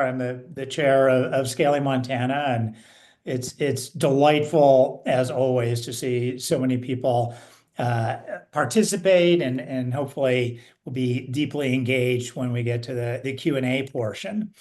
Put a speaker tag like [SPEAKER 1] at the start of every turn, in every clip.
[SPEAKER 1] I'm the chair of Scaling Montana, and it's delightful as always to see so many people participate and hopefully will be deeply engaged when we get to the Q&A portion.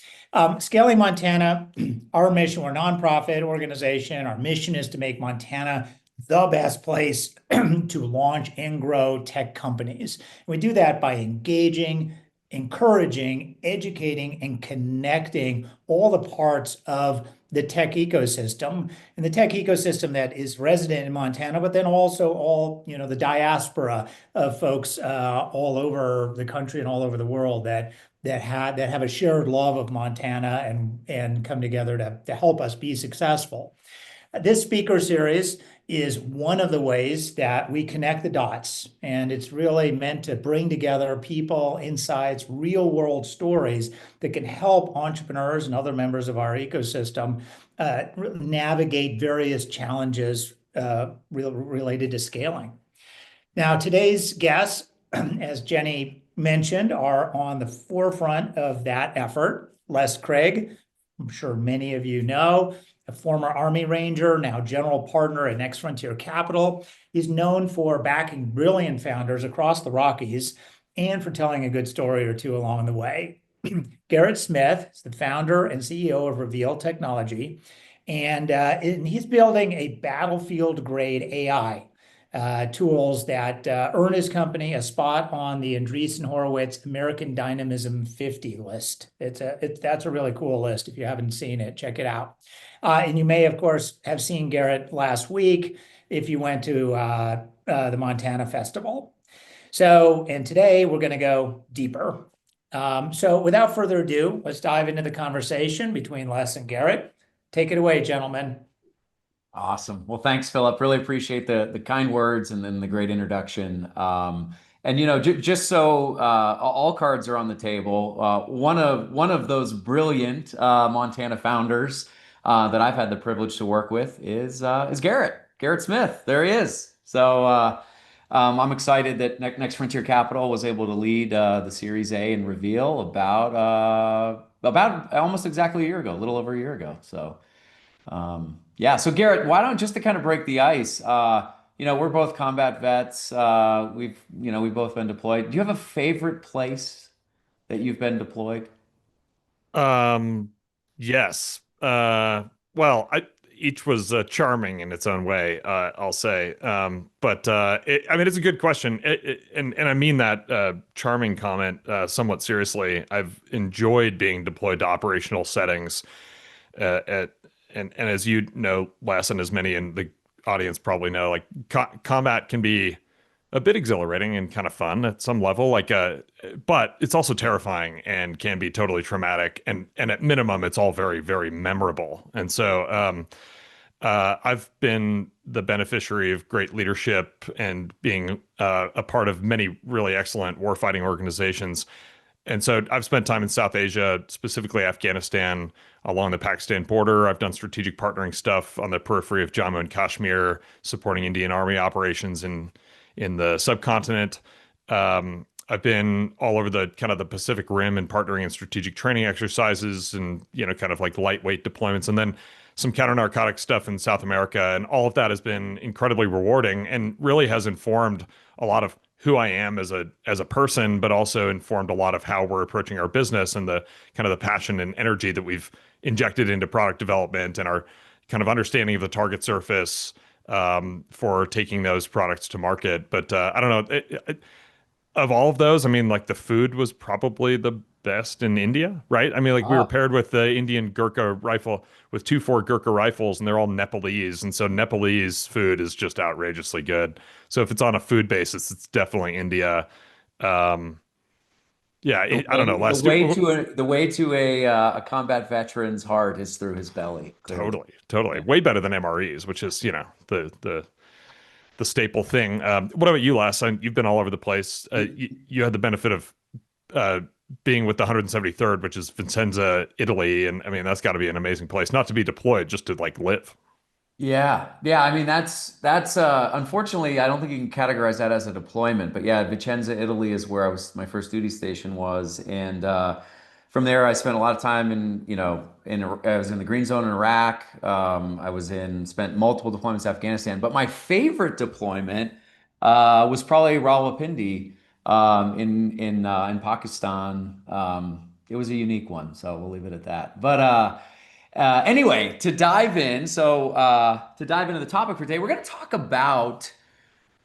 [SPEAKER 1] Scaling Montana, our mission, we're a nonprofit organization. Our mission is to make Montana the best place to launch and grow tech companies. We do that by engaging, encouraging, educating, and connecting all the parts of the tech ecosystem, and the tech ecosystem that is resident in Montana, but then also all, the diaspora of folks all over the country and all over the world that have a shared love of Montana and come together to help us be successful. This speaker series is one of the ways that we connect the dots, and it's really meant to bring together people, insights, real world stories that can help entrepreneurs and other members of our ecosystem navigate various challenges related to scaling. Now, today's guests, as Jenny mentioned, are on the forefront of that effort. Les Craig, I'm sure many of you know, a former Army Ranger, now general partner at Next Frontier Capital. He's known for backing brilliant founders across the Rockies and for telling a good story or two along the way. Garrett Smith is the founder and CEO of Reveal Technology, and he's building a battlefield-grade AI tools that earn his company a spot on the Andreessen Horowitz American Dynamism 50 list. That's a really cool list. If you haven't seen it, check it out. And you may, of course, have seen Garrett last week if you went to the Montana Festival. And today we're going to go deeper. So without further ado, let's dive into the conversation between Les and Garrett. Take it away, gentlemen.
[SPEAKER 2] Awesome. Well, thanks, Philip. Really appreciate the kind words and then the great introduction. And just so all cards are on the table, one of those brilliant Montana founders that I've had the privilege to work with is Garrett Smith. There he is. So I'm excited that Next Frontier Capital was able to lead the Series A and Reveal about almost exactly a year ago, a little over a year ago. So. Yeah, so Garrett, why don't just to kind of break the ice, we're both combat vets. We've both been deployed. Do you have a favorite place that you've been deployed?
[SPEAKER 3] Um, yes. Each was charming in its own way, I'll say. It's a good question. And I mean that charming comment somewhat seriously. I've enjoyed being deployed to operational settings and as you know, Les, and as many in the audience probably know, like combat can be a bit exhilarating and kind of fun at some level, but it's also terrifying and can be totally traumatic. And at minimum, it's all very, very memorable. And so I've been the beneficiary of great leadership and being a part of many really excellent warfighting organizations. And so I've spent time in South Asia, specifically Afghanistan, along the Pakistan border. I've done strategic partnering stuff on the periphery of Jammu and Kashmir, supporting Indian Army operations in the subcontinent. I've been all over the kind of the Pacific Rim and partnering in strategic training exercises and, kind of like lightweight deployments, and then some counter-narcotic stuff in South America. And all of that has been incredibly rewarding and really has informed a lot of who I am as a person, but also informed a lot of how we're approaching our business and the kind of the passion and energy that we've injected into product development and our kind of understanding of the target surface for taking those products to market. But I don't know, of all of those, I mean, like the food was probably the best in India, right? I mean, like we were paired with the Indian Gurkha rifle with 2-4 Gurkha rifles, and they're all Nepalese. And so Nepalese food is just outrageously good. So if it's on a food basis, it's definitely India. I don't know.
[SPEAKER 2] The way to a combat veteran's heart is through his belly. Clearly.
[SPEAKER 3] Totally. Way better than MREs, which is, the staple thing. What about you, Les? You've been all over the place. You had the benefit of being with the 173rd, which is Vicenza, Italy, and I mean that's got to be an amazing place, not to be deployed, just to like live.
[SPEAKER 2] Yeah. I mean that's unfortunately I don't think you can categorize that as a deployment, but yeah, Vicenza, Italy is where my first duty station was, and from there, I spent a lot of time I was in the Green Zone in Iraq. Spent multiple deployments in Afghanistan. But my favorite deployment was probably Rawalpindi in Pakistan. It was a unique one, so we'll leave it at that. But anyway, to dive into the topic for today, we're going to talk about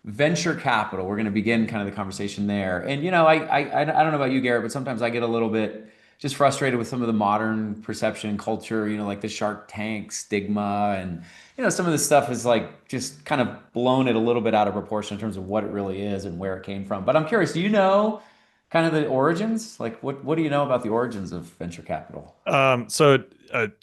[SPEAKER 2] venture capital. We're going to begin kind of the conversation there. And I don't know about you, Garrett, but sometimes I get a little bit just frustrated with some of the modern perception and culture, like the Shark Tank stigma, and some of this stuff is like just kind of blown it a little bit out of proportion in terms of what it really is and where it came from. But I'm curious, do you know kind of the origins? Like what do you know about the origins of venture capital?
[SPEAKER 3] The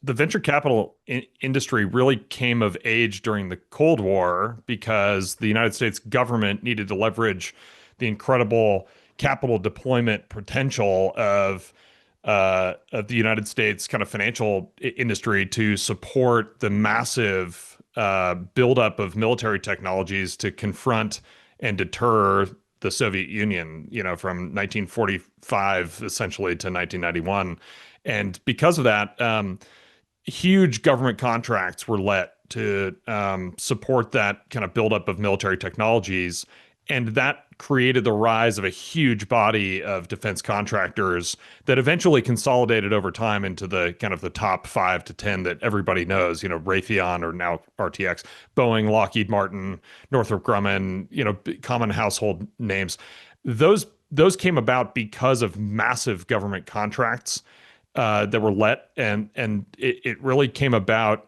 [SPEAKER 3] venture capital industry really came of age during the Cold War because the United States government needed to leverage the incredible capital deployment potential of the United States kind of financial industry to support the massive buildup of military technologies to confront and deter the Soviet Union, from 1945 essentially to 1991. And because of that, huge government contracts were let to support that kind of buildup of military technologies. And that created the rise of a huge body of defense contractors that eventually consolidated over time into the kind of the top 5 to 10 that everybody knows, Raytheon, or now RTX, Boeing, Lockheed Martin, Northrop Grumman, common household names. Those came about because of massive government contracts that were let, and it really came about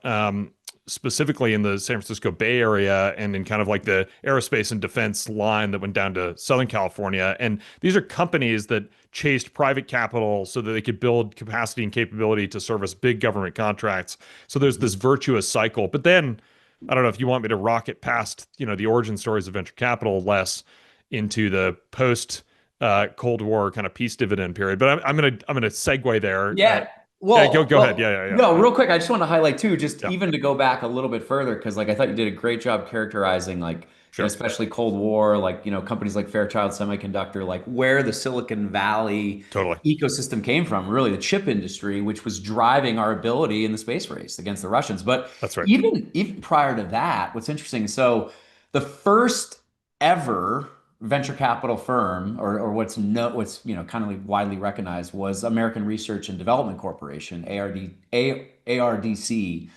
[SPEAKER 3] specifically in the San Francisco Bay Area and in kind of like the aerospace and defense line that went down to Southern California. And these are companies that chased private capital so that they could build capacity and capability to service big government contracts. So there's this virtuous cycle. But then I don't know if you want me to rocket past, the origin stories of venture capital less into the post Cold War kind of peace dividend period. But I'm gonna segue there.
[SPEAKER 2] Yeah.
[SPEAKER 3] Yeah, go ahead. Yeah.
[SPEAKER 2] No, real quick, I just want to highlight too, just
[SPEAKER 3] Yeah.
[SPEAKER 2] even to go back a little bit further, because like I thought you did a great job characterizing like,
[SPEAKER 3] Sure.
[SPEAKER 2] especially Cold War, like, companies like Fairchild Semiconductor, like where the Silicon Valley
[SPEAKER 3] Totally.
[SPEAKER 2] ecosystem came from, really the chip industry, which was driving our ability in the space race against the Russians. But
[SPEAKER 3] That's right.
[SPEAKER 2] even prior to that, what's interesting, so the first ever venture capital firm, or what's kind of like widely recognized, was American Research and Development Corporation, ARDC.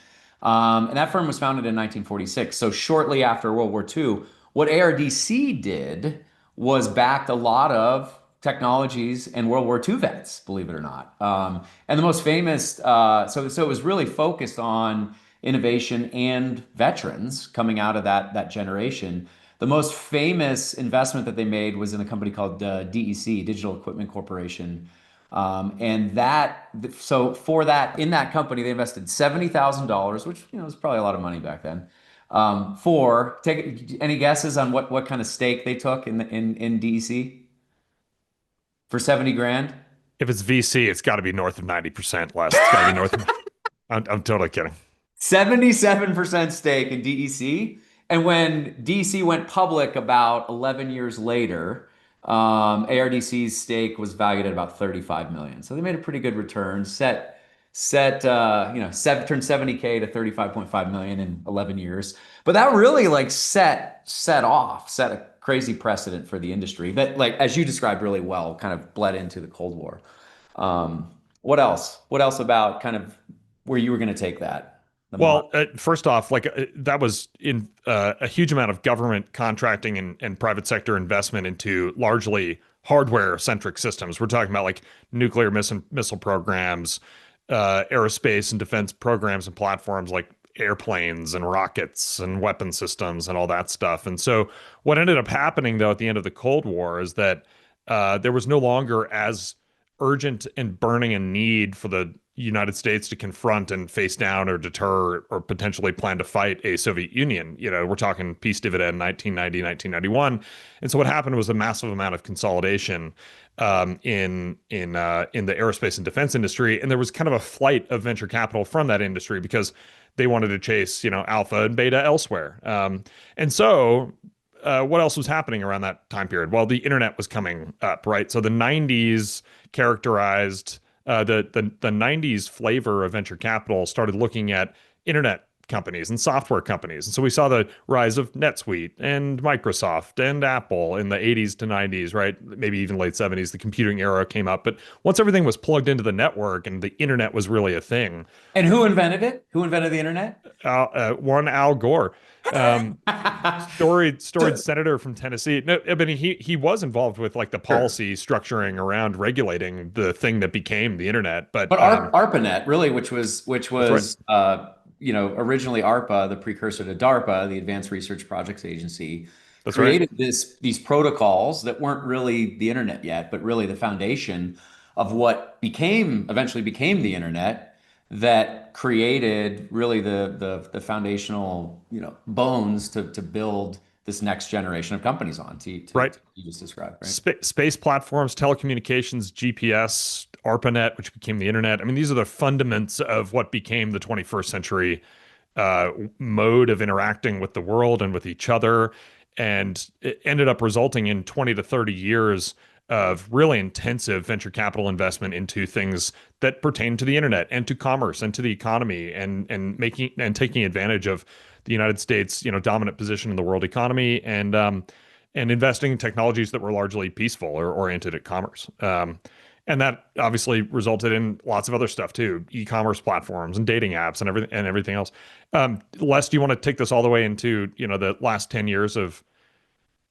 [SPEAKER 2] And that firm was founded in 1946. So shortly after World War II, what ARDC did was backed a lot of technologies and World War II vets, believe it or not. And the most famous, so it was really focused on innovation and veterans coming out of that generation. The most famous investment that they made was in a company called DEC, Digital Equipment Corporation. In that company, they invested $70,000, which was probably a lot of money back then. Take any guesses on what kind of stake they took in DEC for 70 grand?
[SPEAKER 3] If it's VC, it's got to be north of 90% less. It's got to be north of. I'm totally kidding.
[SPEAKER 2] 77% stake in DEC. And when DEC went public about 11 years later, ARDC's stake was valued at about 35 million. So they made a pretty good return, turned 70K to 35.5 million in 11 years. But that really like set a crazy precedent for the industry that, like, as you described really well, kind of bled into the Cold War. What else? What else about kind of where you were going to take that?
[SPEAKER 3] Well, first off, that was in a huge amount of government contracting and private sector investment into largely hardware-centric systems. We're talking about like nuclear missile programs, aerospace and defense programs and platforms like airplanes and rockets and weapon systems and all that stuff. And so what ended up happening, though, at the end of the Cold War is that there was no longer as urgent and burning a need for the United States to confront and face down or deter or potentially plan to fight a Soviet Union. We're talking peace dividend 1990, 1991. And so what happened was a massive amount of consolidation in the aerospace and defense industry. And there was kind of a flight of venture capital from that industry because they wanted to chase, alpha and beta elsewhere. And so what else was happening around that time period? Well, the internet was coming up, right? So the 90s characterized the 90s flavor of venture capital started looking at internet companies and software companies. And so we saw the rise of NetSuite and Microsoft and Apple in the 80s to 90s, right? Maybe even late 70s, the computing era came up. But once everything was plugged into the network and the internet was really a thing.
[SPEAKER 2] And who invented it? Who invented the internet?
[SPEAKER 3] One Al Gore, storied senator from Tennessee. No, I mean he was involved with like the
[SPEAKER 2] Sure.
[SPEAKER 3] policy structuring around regulating the thing that became the internet. But
[SPEAKER 2] But ARPANET, really, which
[SPEAKER 3] that's right.
[SPEAKER 2] was originally ARPA, the precursor to DARPA, the Advanced Research Projects Agency,
[SPEAKER 3] That's right.
[SPEAKER 2] created these protocols that weren't really the internet yet, but really the foundation of what eventually became the internet, that created really the foundational bones to build this next generation of companies on
[SPEAKER 3] Right.
[SPEAKER 2] you just described, right?
[SPEAKER 3] Space platforms, telecommunications, GPS, ARPANET, which became the internet. I mean, these are the fundaments of what became the 21st century mode of interacting with the world and with each other. And it ended up resulting in 20 to 30 years of really intensive venture capital investment into things that pertain to the internet and to commerce and to the economy, and taking advantage of the United States, dominant position in the world economy, and investing in technologies that were largely peaceful or oriented at commerce. And that obviously resulted in lots of other stuff too, e-commerce platforms and dating apps and everything else. Les, do you want to take this all the way into, the last 10 years of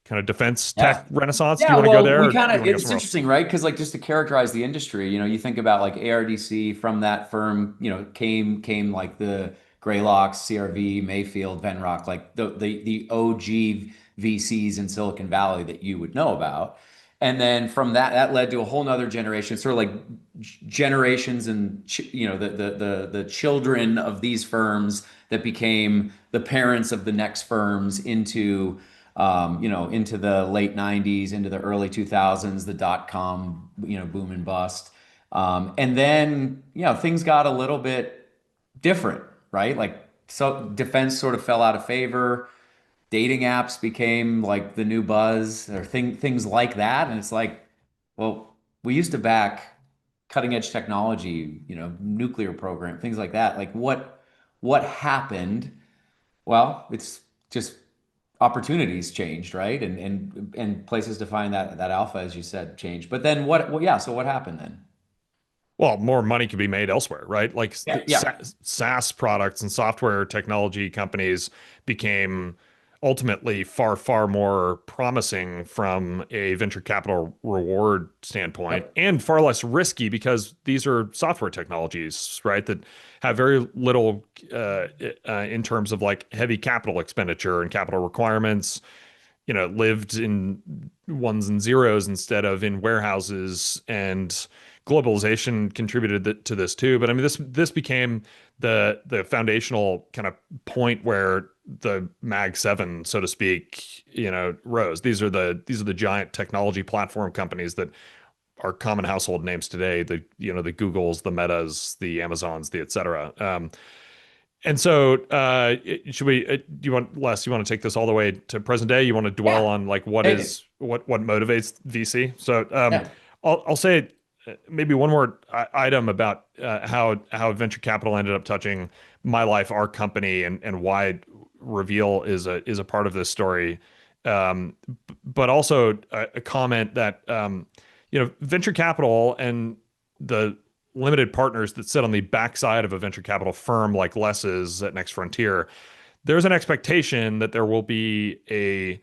[SPEAKER 3] kind of defense
[SPEAKER 2] Yeah.
[SPEAKER 3] tech renaissance? Do you
[SPEAKER 2] Yeah,
[SPEAKER 3] want to go
[SPEAKER 2] well,
[SPEAKER 3] there,
[SPEAKER 2] we
[SPEAKER 3] or do
[SPEAKER 2] kind
[SPEAKER 3] you
[SPEAKER 2] of,
[SPEAKER 3] want to go
[SPEAKER 2] it's
[SPEAKER 3] somewhere else?
[SPEAKER 2] interesting, right? Because like just to characterize the industry, you think about like ARDC, from that firm, came like the Graylocks, CRV, Mayfield, Venrock, like the OG VCs in Silicon Valley that you would know about. And then from that led to a whole nother generation, sort of like generations, and the children of these firms that became the parents of the next firms into the late 90s, into the early 2000s, the dot-com, boom and bust. And then, things got a little bit different, right? Like, so defense sort of fell out of favor. Dating apps became like the new buzz, or things like that. And it's like, well, we used to back cutting edge technology, nuclear program, things like that. Like what happened? Well, it's just opportunities changed, right? And places to find that alpha, as you said, changed. But then yeah, so what happened then?
[SPEAKER 3] Well, more money could be made elsewhere, right? Like
[SPEAKER 2] Yeah, yeah.
[SPEAKER 3] SaaS products and software technology companies became ultimately far, far more promising from a venture capital reward standpoint,
[SPEAKER 2] Yep.
[SPEAKER 3] and far less risky because these are software technologies, right? That have very little in terms of like heavy capital expenditure and capital requirements, lived in ones and zeros instead of in warehouses, and globalization contributed to this too. But I mean, this became the foundational kind of point where the Mag 7, so to speak, rose. These are the giant technology platform companies that are common household names today. The Googles, the Metas, the Amazons, the et cetera. And so, should we? Do you want, Les? You want to take this all the way to present day? You want to dwell
[SPEAKER 2] Yeah,
[SPEAKER 3] on like
[SPEAKER 2] take it.
[SPEAKER 3] what motivates VC? So,
[SPEAKER 2] Yeah.
[SPEAKER 3] I'll say maybe one more item about how venture capital ended up touching my life, our company, and why Reveal is a part of this story. But also a comment that venture capital and the limited partners that sit on the backside of a venture capital firm like Les's at Next Frontier, there's an expectation that there will be a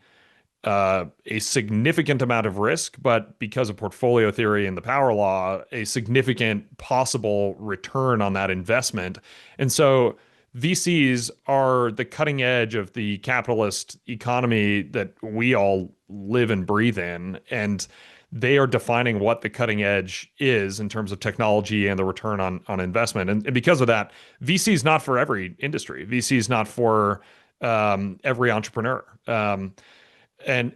[SPEAKER 3] significant amount of risk, but because of portfolio theory and the power law, a significant possible return on that investment. And so VCs are the cutting edge of the capitalist economy that we all live and breathe in. And they are defining what the cutting edge is in terms of technology and the return on investment. And because of that, VC is not for every industry. VC is not for every entrepreneur. And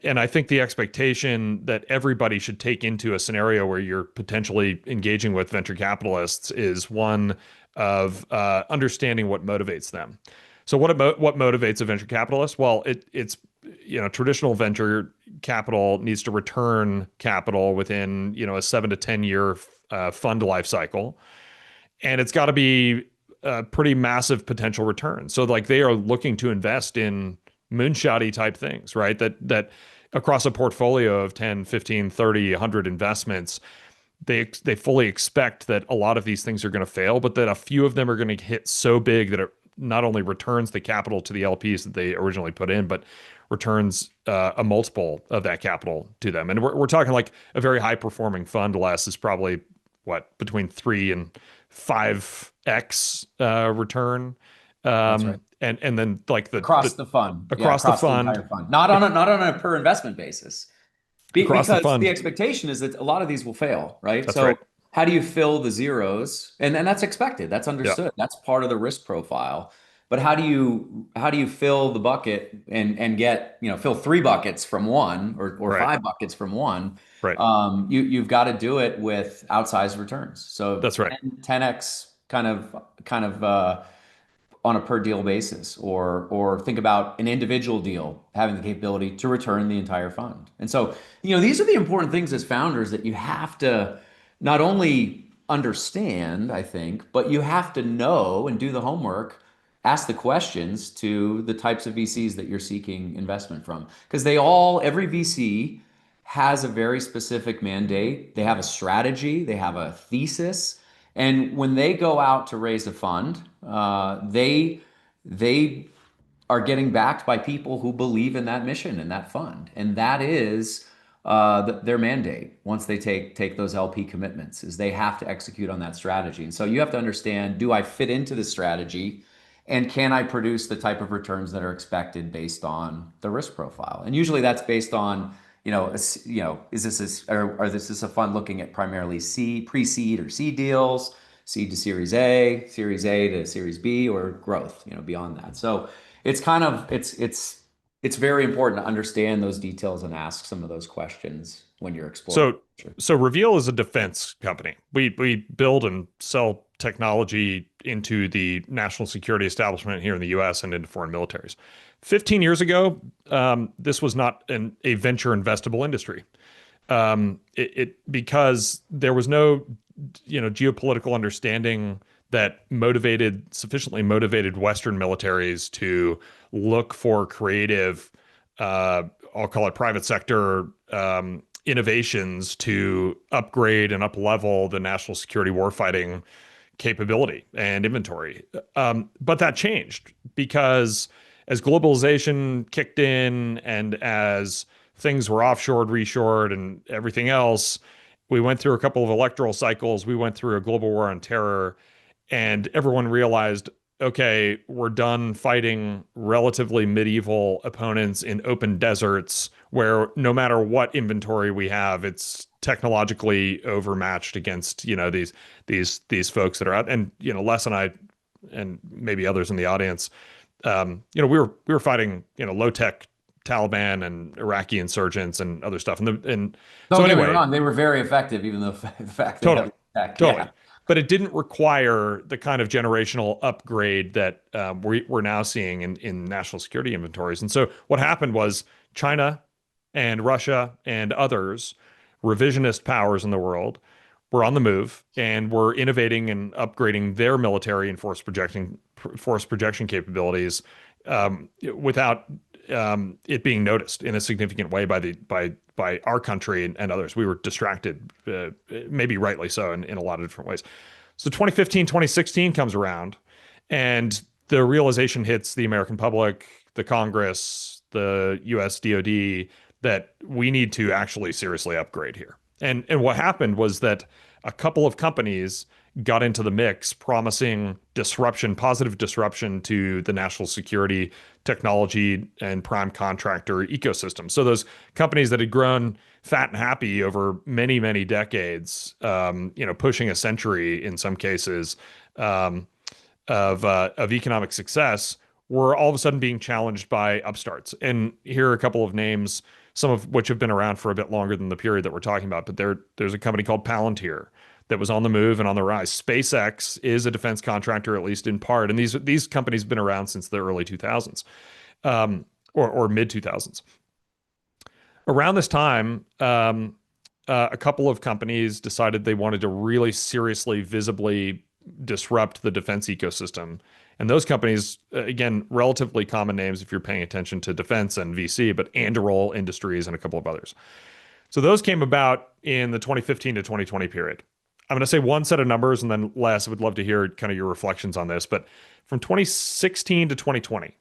[SPEAKER 3] I think the expectation that everybody should take into a scenario where you're potentially engaging with venture capitalists is one of understanding what motivates them. So what motivates a venture capitalist? Well, it's traditional venture capital needs to return capital within a 7 to 10 year fund life cycle, and it's got to be a pretty massive potential return. So like they are looking to invest in moonshotty type things, right? That across a portfolio of 10, 15, 30, 100 investments, they fully expect that a lot of these things are going to fail, but that a few of them are going to hit so big that it not only returns the capital to the LPs that they originally put in, but returns a multiple of that capital to them. And we're talking like a very high performing fund less is probably what, between 3 and 5x return.
[SPEAKER 2] That's right.
[SPEAKER 3] And then like
[SPEAKER 2] across the fund,
[SPEAKER 3] across the fund,
[SPEAKER 2] entire fund, not on a per investment basis.
[SPEAKER 3] Across the
[SPEAKER 2] Because
[SPEAKER 3] fund.
[SPEAKER 2] the expectation is that a lot of these will fail, right?
[SPEAKER 3] That's
[SPEAKER 2] So
[SPEAKER 3] right.
[SPEAKER 2] how do you fill the zeros? And that's expected. That's
[SPEAKER 3] Yeah.
[SPEAKER 2] understood. That's part of the risk profile. But how do you fill the bucket and get, fill 3 buckets from one or
[SPEAKER 3] Right.
[SPEAKER 2] 5 buckets from one?
[SPEAKER 3] Right.
[SPEAKER 2] You've got to do it with outsized returns. So
[SPEAKER 3] That's right.
[SPEAKER 2] 10x kind of on a per deal basis, or think about an individual deal having the capability to return the entire fund. And so, these are the important things as founders that you have to not only understand, I think, but you have to know and do the homework, ask the questions to the types of VCs that you're seeking investment from. Because every VC has a very specific mandate. They have a strategy, they have a thesis. And when they go out to raise a fund, they are getting backed by people who believe in that mission and that fund, and that is their mandate. Once they take those LP commitments, is they have to execute on that strategy. And so you have to understand: do I fit into the strategy, and can I produce the type of returns that are expected based on the risk profile? And usually that's based on is this a fund looking at primarily pre-seed or seed deals, seed to Series A to Series B, or growth, beyond that. So it's very important to understand those details and ask some of those questions when you're exploring.
[SPEAKER 3] So Reveal is a defense company. We build and sell technology into the national security establishment here in the US and into foreign militaries. 15 years ago, this was not a venture investable industry. Because there was no, geopolitical understanding that sufficiently motivated Western militaries to look for creative, I'll call it private sector, innovations to upgrade and up level the national security warfighting capability and inventory. But that changed because as globalization kicked in and as things were offshored, reshored, and everything else, we went through a couple of electoral cycles. We went through a global war on terror, and everyone realized, okay, we're done fighting relatively medieval opponents in open deserts where no matter what inventory we have, it's technologically overmatched against, these folks that are out. And, Les and I, and maybe others in the audience, we were fighting, low tech Taliban and Iraqi insurgents and other stuff. And
[SPEAKER 2] Don't
[SPEAKER 3] so
[SPEAKER 2] get me
[SPEAKER 3] anyway,
[SPEAKER 2] wrong, they were very effective, even though the fact they
[SPEAKER 3] totally,
[SPEAKER 2] have tech.
[SPEAKER 3] totally.
[SPEAKER 2] Yeah.
[SPEAKER 3] But it didn't require the kind of generational upgrade that we're now seeing in national security inventories. And so what happened was China and Russia and others, revisionist powers in the world, were on the move and were innovating and upgrading their military and force projection capabilities without it being noticed in a significant way by our country and others. We were distracted, maybe rightly so, in a lot of different ways. So 2015, 2016 comes around, and the realization hits the American public, the Congress, the US DoD, that we need to actually seriously upgrade here. And what happened was that a couple of companies got into the mix promising positive disruption to the national security technology and prime contractor ecosystem. So those companies that had grown fat and happy over many, many decades, pushing a century in some cases, of economic success, were all of a sudden being challenged by upstarts. And here are a couple of names, some of which have been around for a bit longer than the period that we're talking about. But there's a company called Palantir that was on the move and on the rise. SpaceX is a defense contractor, at least in part. And these companies have been around since the early 2000s, or mid 2000s. Around this time, a couple of companies decided they wanted to really seriously, visibly disrupt the defense ecosystem. And those companies, again, relatively common names if you're paying attention to defense and VC, but Anduril Industries and a couple of others. So those came about in the 2015 to 2020 period. I'm going to say one set of numbers, and then Les, I would love to hear kind of your reflections on this. But from 2016 to 2020,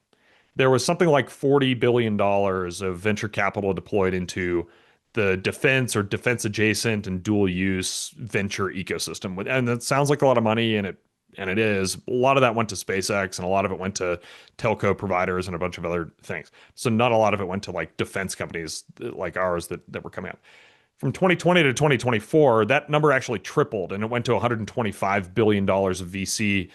[SPEAKER 3] there was something like $40 billion of venture capital deployed into the defense or defense adjacent and dual use venture ecosystem. And that sounds like a lot of money, and it is. A lot of that went to SpaceX, and a lot of it went to telco providers and a bunch of other things. So not a lot of it went to like defense companies like ours that were coming up. From 2020 to 2024, that number actually tripled, and it went to $125 billion of VC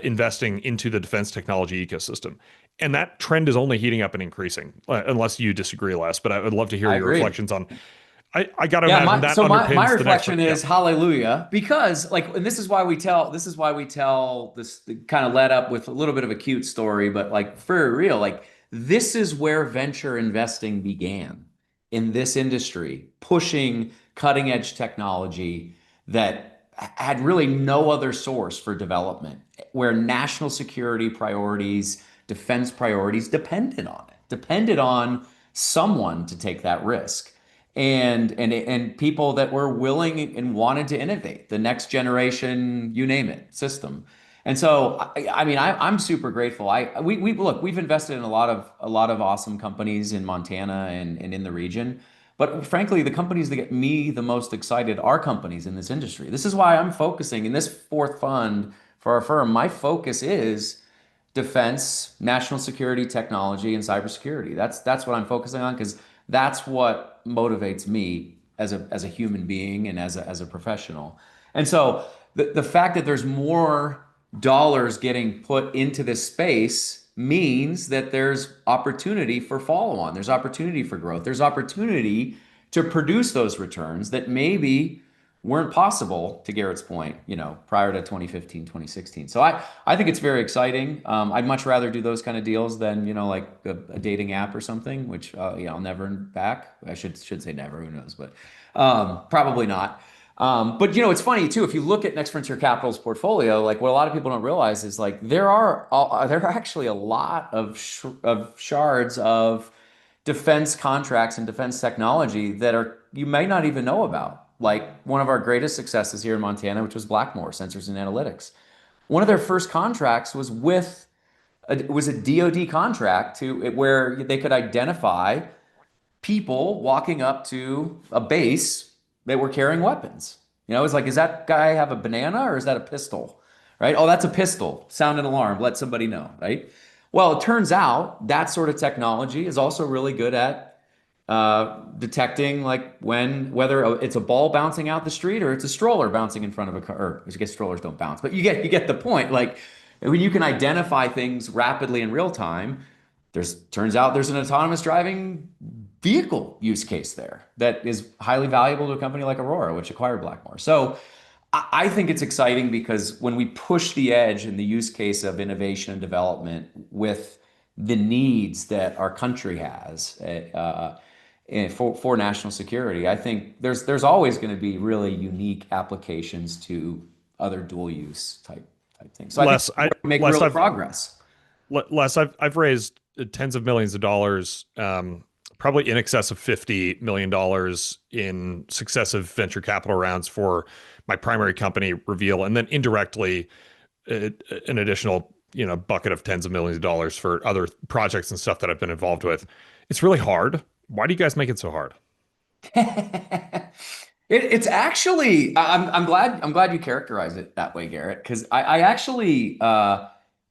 [SPEAKER 3] investing into the defense technology ecosystem. And that trend is only heating up and increasing, unless you disagree, Les. But I would love to hear your reflections on. I got to imagine that underpins
[SPEAKER 4] my
[SPEAKER 3] the
[SPEAKER 4] reflection
[SPEAKER 3] next
[SPEAKER 4] is hallelujah, because like, and this is why we tell this kind of led up with a little bit of a cute story, but like for real, like this is where venture investing began in this industry, pushing cutting edge technology that had really no other source for development, where national security priorities, defense priorities depended on someone to take that risk. And people that were willing and wanted to innovate the next generation, you name it, system. And so, I mean, I'm super grateful. We've invested in a lot of awesome companies in Montana and in the region. But frankly, the companies that get me the most excited are companies in this industry. This is why I'm focusing in this fourth fund for our firm. My focus is defense, national security, technology, and cybersecurity. That's what I'm focusing on, because that's what motivates me as a human being and as a professional. And so the fact that there's more dollars getting put into this space means that there's opportunity for follow-on. There's opportunity for growth. There's opportunity to produce those returns that maybe weren't possible, to Garrett's point, prior to 2015, 2016. So I think it's very exciting. I'd much rather do those kind of deals than, like a dating app or something, which, I'll never back. I should say never, who knows, but probably not. But it's funny too, if you look at Next Frontier Capital's portfolio, like what a lot of people don't realize is like there are actually a lot of shards of defense contracts and defense technology that you may not even know about. Like one of our greatest successes here in Montana, which was Blackmore Sensors and Analytics. One of their first contracts was a DoD contract where they could identify people walking up to a base that were carrying weapons. It's like, does that guy have a banana or is that a pistol? Right? Oh, that's a pistol. Sound an alarm. Let somebody know. Right? Well, it turns out that sort of technology is also really good at detecting like whether it's a ball bouncing out the street or it's a stroller bouncing in front of a car. Or I guess strollers don't bounce, but you get the point. Like when you can identify things rapidly in real time, turns out there's an autonomous driving vehicle use case there that is highly valuable to a company like Aurora, which acquired Blackmore. So I think it's exciting because when we push the edge in the use case of innovation and development with the needs that our country has for national security, I think there's always going to be really unique applications to other dual use type things. So I think we're making real progress.
[SPEAKER 3] Les, I've raised tens of millions of dollars, probably in excess of $50 million in successive venture capital rounds for my primary company, Reveal, and then indirectly an additional bucket of tens of millions of dollars for other projects and stuff that I've been involved with. It's really hard. Why do you guys make it so hard?
[SPEAKER 4] It's actually, I'm glad you characterize it that way, Garrett, because I actually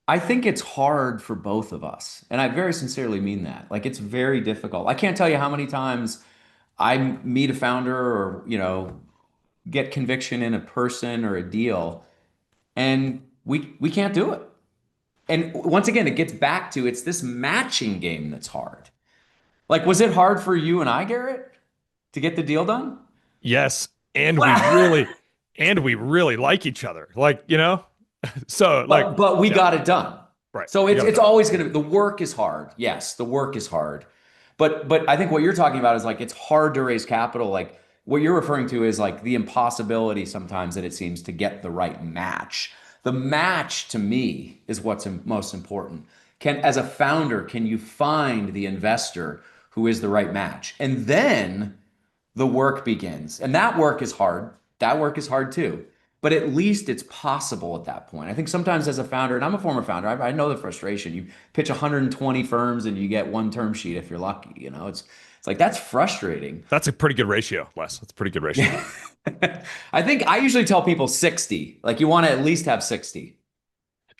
[SPEAKER 4] I think it's hard for both of us, and I very sincerely mean that. Like it's very difficult. I can't tell you how many times I meet a founder or get conviction in a person or a deal, and we can't do it. And once again, it gets back to it's this matching game that's hard. Like, was it hard for you and I, Garrett, to get the deal done?
[SPEAKER 3] Yes, and we really like each other. Like, so like,
[SPEAKER 4] but we got it done.
[SPEAKER 3] Right.
[SPEAKER 4] So it's always going to, the work is hard. Yes, the work is hard. But I think what you're talking about is like, it's hard to raise capital. Like what you're referring to is like the impossibility sometimes that it seems to get the right match. The match to me is what's most important. As a founder, can you find the investor who is the right match? And then the work begins. And that work is hard. That work is hard too. But at least it's possible at that point. I think sometimes as a founder, and I'm a former founder, I know the frustration. You pitch 120 firms and you get one term sheet if you're lucky. You know, it's like that's frustrating.
[SPEAKER 3] That's a pretty good ratio, Les. That's a pretty good ratio.
[SPEAKER 4] I think I usually tell people 60. Like you want to at least have 60.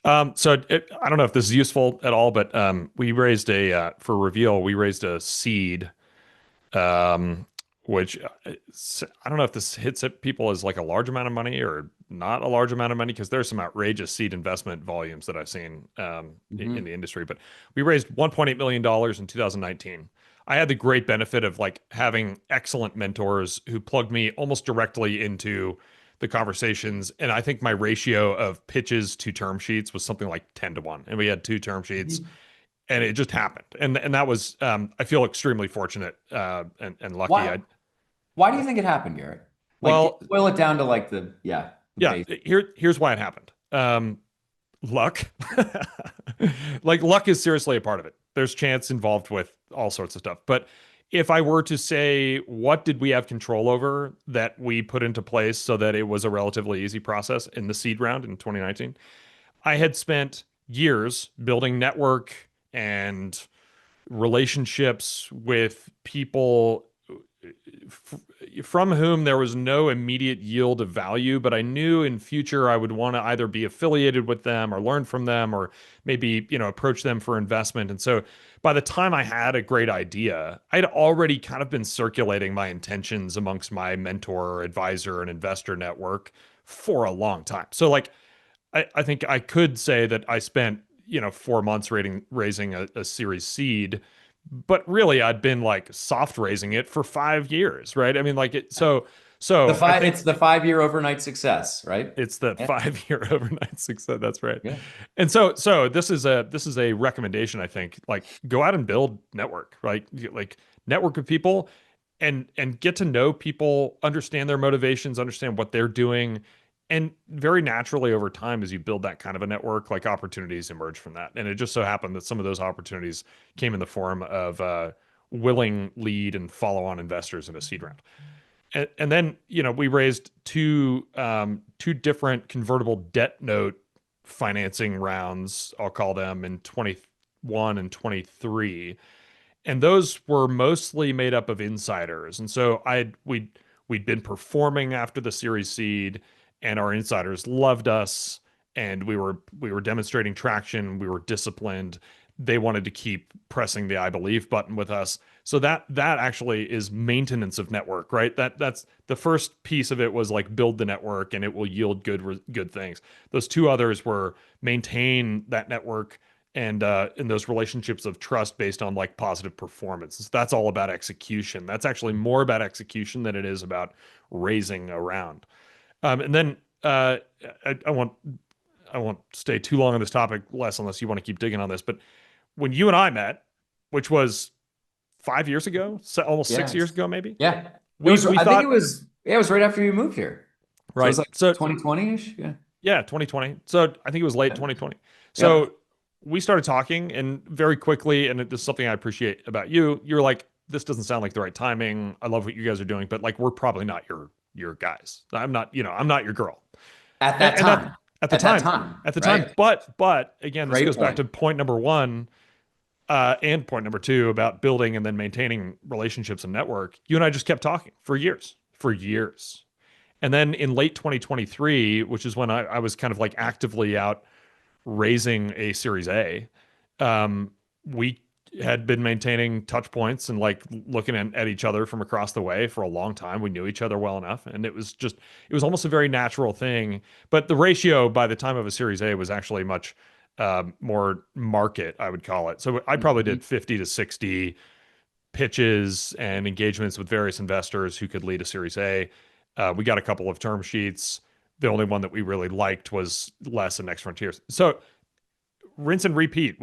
[SPEAKER 3] I don't know if this is useful at all, but we raised for Reveal, we raised a seed, which I don't know if this hits at people as like a large amount of money or not a large amount of money, because there's some outrageous seed investment volumes that I've seen in the industry. But we raised $1.8 million in 2019. I had the great benefit of like having excellent mentors who plugged me almost directly into the conversations. And I think my ratio of pitches to term sheets was something like 10 to 1. And we had 2 term sheets and it just happened. And that was, I feel extremely fortunate and lucky.
[SPEAKER 4] Why do you think it happened, Garrett? Like,
[SPEAKER 3] Well,
[SPEAKER 4] boil it down to like
[SPEAKER 3] here's why it happened. Luck. Like luck is seriously a part of it. There's chance involved with all sorts of stuff. But if I were to say, what did we have control over that we put into place so that it was a relatively easy process in the seed round in 2019? I had spent years building network and relationships with people from whom there was no immediate yield of value, but I knew in future I would want to either be affiliated with them or learn from them or maybe, approach them for investment. And so by the time I had a great idea, I'd already kind of been circulating my intentions amongst my mentor, advisor, and investor network for a long time. So like, I think I could say that I spent, 4 months raising a series seed, but really I'd been like soft raising it for 5 years, right? I mean, like it's the
[SPEAKER 4] 5-year overnight success, right?
[SPEAKER 3] It's the 5-year overnight success. That's right.
[SPEAKER 4] Yeah.
[SPEAKER 3] And so this is a recommendation, I think, like go out and build network, right? Like network with people and get to know people, understand their motivations, understand what they're doing. And very naturally over time, as you build that kind of a network, like opportunities emerge from that. And it just so happened that some of those opportunities came in the form of willing lead and follow-on investors in a seed round. And then, we raised two different convertible debt note financing rounds, I'll call them, in 21 and 23. And those were mostly made up of insiders. And so we'd been performing after the Series Seed, and our insiders loved us, and we were demonstrating traction. We were disciplined. They wanted to keep pressing the I believe button with us. So that actually is maintenance of network, right? That's the first piece of it, was like build the network and it will yield good things. Those 2 others were maintain that network and in those relationships of trust based on like positive performance. So that's all about execution. That's actually more about execution than it is about raising a round. And then I won't stay too long on this topic, Les, unless you want to keep digging on this. But when you and I met, which was 5 years ago, almost 6 years ago, maybe.
[SPEAKER 4] Yeah.
[SPEAKER 3] I
[SPEAKER 4] think it was right after you moved here.
[SPEAKER 3] Right.
[SPEAKER 4] So it was like 2020-ish. Yeah.
[SPEAKER 3] Yeah, 2020. So I think it was late 2020. So we started talking, and very quickly, and this is something I appreciate about you, you're like, this doesn't sound like the right timing. I love what you guys are doing, but like, we're probably not your guys. I'm not your girl.
[SPEAKER 4] At that time.
[SPEAKER 3] At the time. But again, this goes back to point number 1 and point number 2 about building and then maintaining relationships and network. You and I just kept talking for years. And then in late 2023, which is when I was kind of like actively out raising a Series A, we had been maintaining touch points and like looking at each other from across the way for a long time. We knew each other well enough, and it was almost a very natural thing. But the ratio by the time of a Series A was actually much more market, I would call it. So I probably did 50 to 60 pitches and engagements with various investors who could lead a Series A. We got a couple of term sheets. The only one that we really liked was Les and Next Frontiers. So rinse and repeat.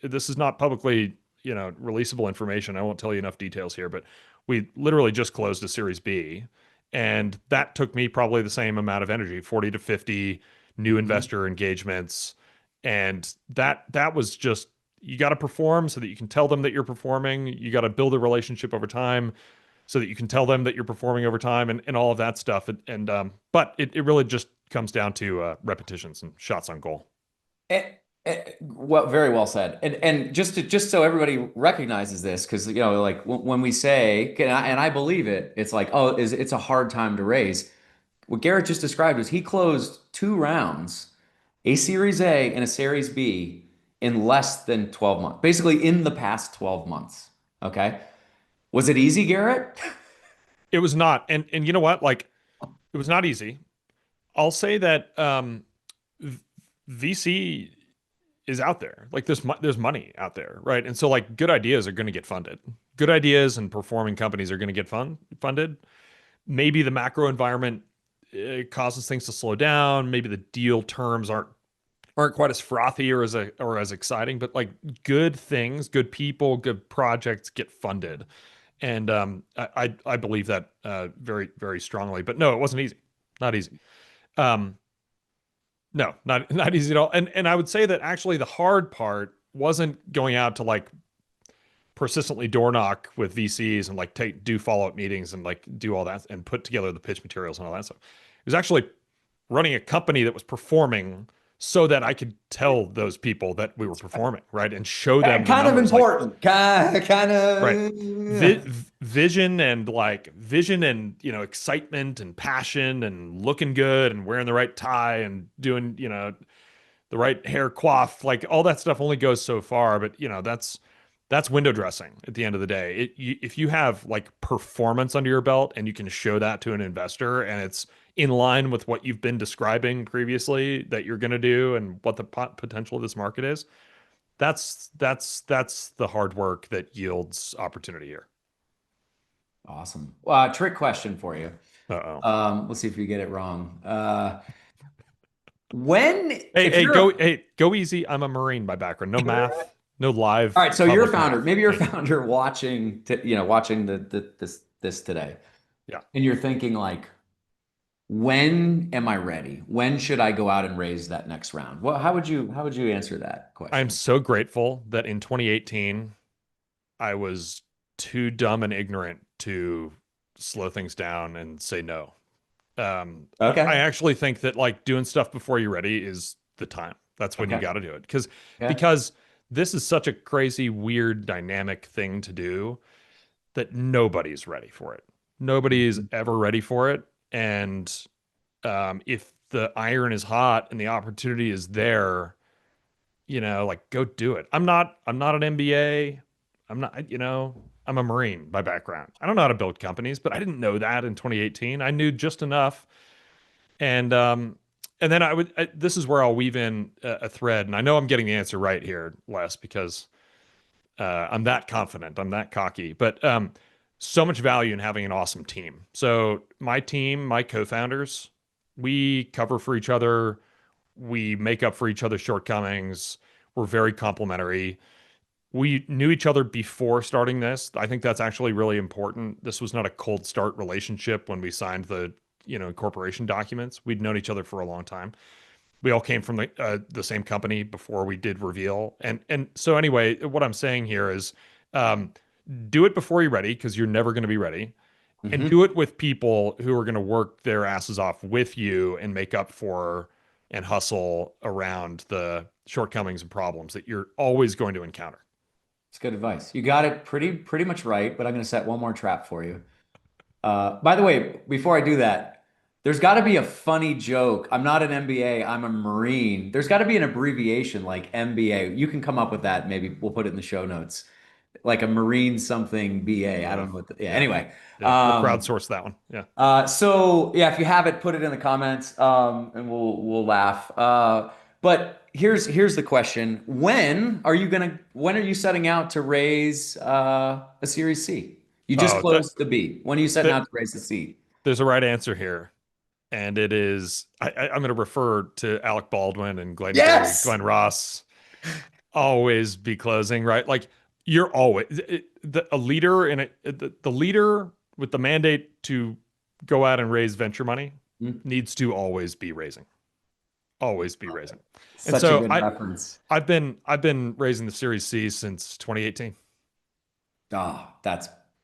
[SPEAKER 3] This is not publicly, releasable information. I won't tell you enough details here, but we literally just closed a Series B, And that took me probably the same amount of energy, 40 to 50 new investor engagements. And that was just, you got to perform so that you can tell them that you're performing. You got to build a relationship over time so that you can tell them that you're performing over time, and all of that stuff. But it really just comes down to repetitions and shots on goal.
[SPEAKER 4] Well, very well said. And just so everybody recognizes this, because like when we say, and I believe it, it's like, oh, it's a hard time to raise. What Garrett just described was he closed 2 rounds, a Series A and a Series B, in less than 12 months, basically in the past 12 months. Okay. Was it easy, Garrett?
[SPEAKER 3] It was not. And you know what? Like, it was not easy. I'll say that VC is out there. Like, there's money out there, right? And so like good ideas are going to get funded. Good ideas and performing companies are going to get funded. Maybe the macro environment causes things to slow down. Maybe the deal terms aren't quite as frothy or as exciting, but like good things, good people, good projects get funded. And I believe that very, very strongly. But no, it wasn't easy. Not easy. No, not easy at all. And I would say that actually the hard part wasn't going out to like persistently door knock with VCs and like do follow-up meetings and like do all that and put together the pitch materials and all that stuff. It was actually running a company that was performing so that I could tell those people that we were performing, right? And show them the
[SPEAKER 4] Kind of
[SPEAKER 3] numbers,
[SPEAKER 4] important. Kind of.
[SPEAKER 3] right. Vision and excitement and passion and looking good and wearing the right tie and doing, the right hair coif, like all that stuff only goes so far. But that's window dressing at the end of the day. If you have like performance under your belt and you can show that to an investor and it's in line with what you've been describing previously that you're going to do and what the potential of this market is, that's the hard work that yields opportunity here.
[SPEAKER 4] Awesome. Trick question for you.
[SPEAKER 3] Uh-oh.
[SPEAKER 4] Let's see if you get it wrong.
[SPEAKER 3] Go easy. I'm a Marine by background. No math, no live.
[SPEAKER 4] All right, so you're a
[SPEAKER 3] public
[SPEAKER 4] founder.
[SPEAKER 3] math.
[SPEAKER 4] Maybe you're a founder watching this today.
[SPEAKER 3] Yeah.
[SPEAKER 4] And you're thinking like, when am I ready? When should I go out and raise that next round? Well, how would you answer that question?
[SPEAKER 3] I'm so grateful that in 2018, I was too dumb and ignorant to slow things down and say no.
[SPEAKER 4] Okay.
[SPEAKER 3] I actually think that like doing stuff before you're ready is the time. That's when you got to do it. Because this is such a crazy, weird, dynamic thing to do that nobody's ready for it. Nobody is ever ready for it. And if the iron is hot and the opportunity is there, like go do it. I'm not an MBA. I'm not, I'm a Marine by background. I don't know how to build companies, but I didn't know that in 2018. I knew just enough. And then this is where I'll weave in a thread. And I know I'm getting the answer right here, Les, because I'm that confident. I'm that cocky. But so much value in having an awesome team. So my team, my co-founders, we cover for each other. We make up for each other's shortcomings. We're very complementary. We knew each other before starting this. I think that's actually really important. This was not a cold start relationship when we signed the, incorporation documents. We'd known each other for a long time. We all came from the same company before we did Reveal. And so anyway, what I'm saying here is do it before you're ready, because you're never going to be ready. And do it with people who are going to work their asses off with you and make up for and hustle around the shortcomings and problems that you're always going to encounter.
[SPEAKER 4] It's good advice. You got it pretty much right, but I'm going to set one more trap for you. By the way, before I do that, there's got to be a funny joke. I'm not an MBA, I'm a Marine. There's got to be an abbreviation like MBA. You can come up with that. Maybe we'll put it in the show notes. Like a Marine something BA. I don't know what anyway.
[SPEAKER 3] Yeah, we'll crowdsource that one. Yeah.
[SPEAKER 4] So yeah, if you have it, put it in the comments, and we'll laugh. But here's the question: When are you setting out to raise a Series C? You just closed the B. When are you setting out to raise the C?
[SPEAKER 3] There's a right answer here, and it is I'm going to refer to Alec Baldwin and Glenn Ross. Always be closing, right? Like you're always a leader, and the leader with the mandate to go out and raise venture money
[SPEAKER 4] Mm.
[SPEAKER 3] needs to always be raising. Always be raising. And
[SPEAKER 4] Such a
[SPEAKER 3] so
[SPEAKER 4] good reference.
[SPEAKER 3] I've been raising the Series C since 2018.
[SPEAKER 4] Oh,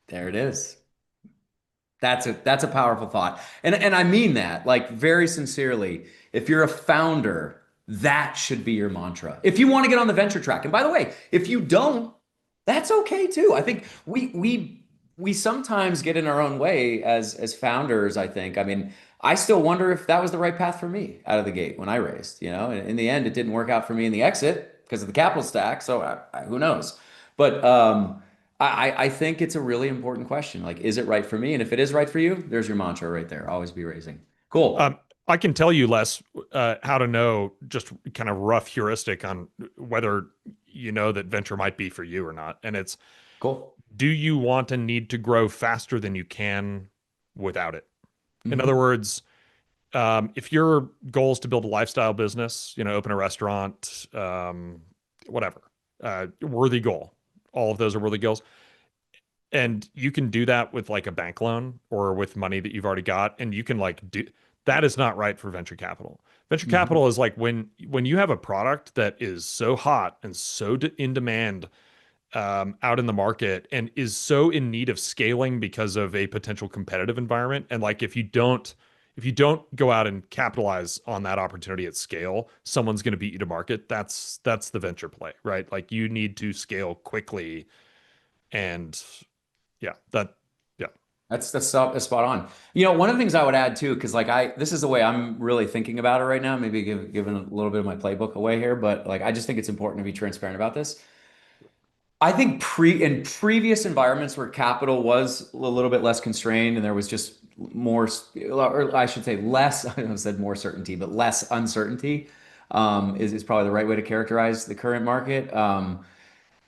[SPEAKER 4] there it is. That's a powerful thought. And I mean that like very sincerely. If you're a founder, that should be your mantra. If you want to get on the venture track. And by the way, if you don't, that's okay too. I think we sometimes get in our own way as founders, I think. I mean, I still wonder if that was the right path for me out of the gate when I raised, you know. And in the end, it didn't work out for me in the exit because of the capital stack. So who knows? But I think it's a really important question. Like, is it right for me? And if it is right for you, there's your mantra right there. Always be raising. Cool.
[SPEAKER 3] I can tell you, Les, how to know just kind of rough heuristic on whether you know that venture might be for you or not. And it's,
[SPEAKER 4] Cool.
[SPEAKER 3] do you want and need to grow faster than you can without it? In other words, if your goal is to build a lifestyle business, you know, open a restaurant, whatever, worthy goal, all of those are worthy goals. And you can do that with like a bank loan or with money that you've already got. And you can like do that is not right for venture capital. Venture capital is like when you have a product that is so hot and so in demand out in the market and is so in need of scaling because of a potential competitive environment. And like if you don't go out and capitalize on that opportunity at scale, someone's going to beat you to market. That's the venture play, right? Like you need to scale quickly. And yeah,
[SPEAKER 4] That's spot on. You know, one of the things I would add too, because like this is the way I'm really thinking about it right now. Maybe giving a little bit of my playbook away here, but like I just think it's important to be transparent about this. I think in previous environments where capital was a little bit less constrained and there was just more, or I should say less, I said more certainty, but less uncertainty, is probably the right way to characterize the current market.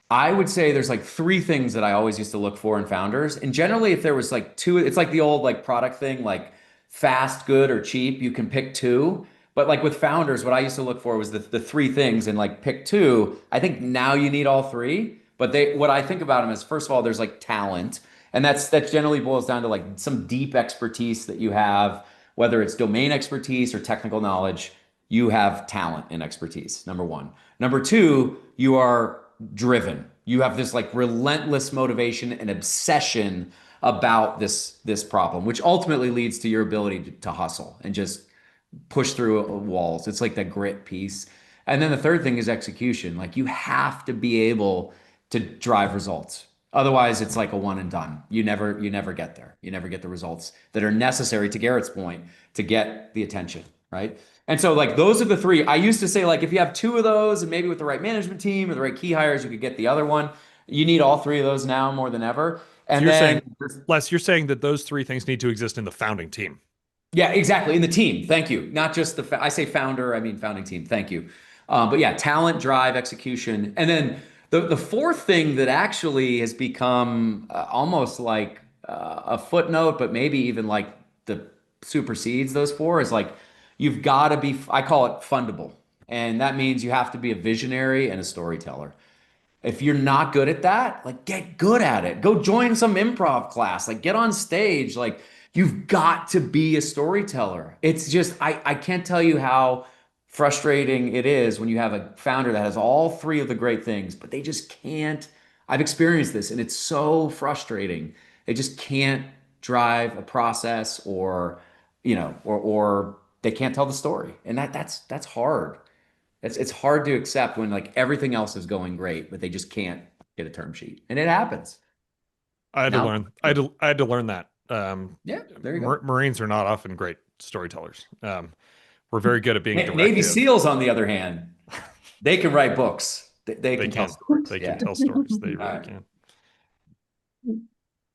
[SPEAKER 4] I would say there's like three things that I always used to look for in founders. And generally, if there was like two, it's like the old like product thing, like fast, good, or cheap. You can pick two. But like with founders, what I used to look for was the three things and like pick two. I think now you need all three. But what I think about them is first of all, there's like talent. And that generally boils down to like some deep expertise that you have, whether it's domain expertise or technical knowledge, you have talent and expertise, number one. Number two, you are driven. You have this like relentless motivation and obsession about this problem, which ultimately leads to your ability to hustle and just push through walls. It's like that grit piece. And then the third thing is execution. Like you have to be able to drive results. Otherwise, it's like a one and done. You never get there. You never get the results that are necessary, to Garrett's point, to get the attention, right? And so like those are the three. I used to say like if you have two of those and maybe with the right management team or the right key hires, you could get the other one. You need all three of those now more than ever. And
[SPEAKER 3] so
[SPEAKER 4] then
[SPEAKER 3] Les, you're saying that those three things need to exist in the founding team.
[SPEAKER 4] yeah, exactly. In the team. Thank you. Not just I say founder, I mean founding team. Thank you. But yeah, talent, drive, execution. And then the fourth thing that actually has become almost like a footnote, but maybe even like the supersedes those four is like, you've got to be, I call it fundable. And that means you have to be a visionary and a storyteller. If you're not good at that, like get good at it. Go join some improv class, like get on stage. Like you've got to be a storyteller. It's just, I can't tell you how frustrating it is when you have a founder that has all three of the great things, but they just can't. I've experienced this and it's so frustrating. They just can't drive a process or, or they can't tell the story. And that's hard. It's hard to accept when like everything else is going great, but they just can't get a term sheet. And it happens.
[SPEAKER 3] I had to learn. I had to learn that.
[SPEAKER 4] Yeah, there you go.
[SPEAKER 3] Marines are not often great storytellers. We're very good at being directive.
[SPEAKER 4] Navy SEALs, on the other hand, they can write books. They can tell stories.
[SPEAKER 3] They can tell stories. They really can.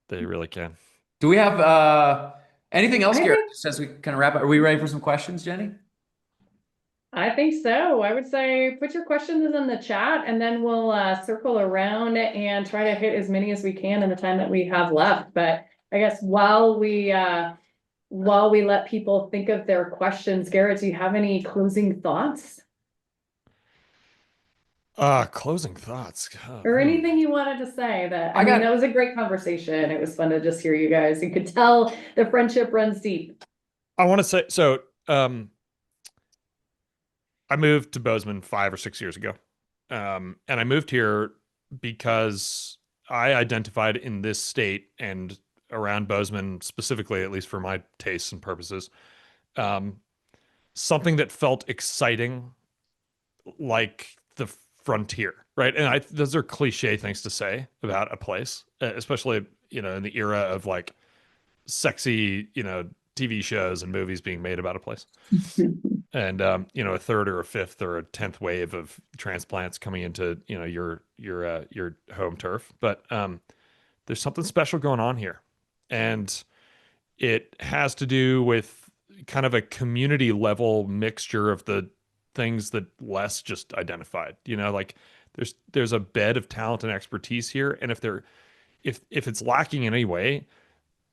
[SPEAKER 3] They really can.
[SPEAKER 4] Do we have anything else, Garrett, just as we kind of wrap up? Are we ready for some questions, Jenny?
[SPEAKER 5] I think so. I would say put your questions in the chat and then we'll circle around and try to hit as many as we can in the time that we have left. But I guess while we let people think of their questions, Garrett, do you have any closing thoughts?
[SPEAKER 3] Closing thoughts. God,
[SPEAKER 5] Or anything you wanted to say that,
[SPEAKER 4] I
[SPEAKER 5] I mean,
[SPEAKER 4] got-
[SPEAKER 5] that was a great conversation. It was fun to just hear you guys. You could tell the friendship runs deep.
[SPEAKER 3] I want to say so. I moved to Bozeman 5 or 6 years ago, and I moved here because I identified in this state and around Bozeman specifically, at least for my tastes and purposes, um, something that felt exciting, like the frontier, right? And those are cliche things to say about a place, especially in the era of like sexy TV shows and movies being made about a place. And a third or a fifth or a 10th wave of transplants coming into your home turf. But there's something special going on here, and it has to do with kind of a community level mixture of the things that Les just identified. Like there's a bed of talent and expertise here, and if it's lacking in any way,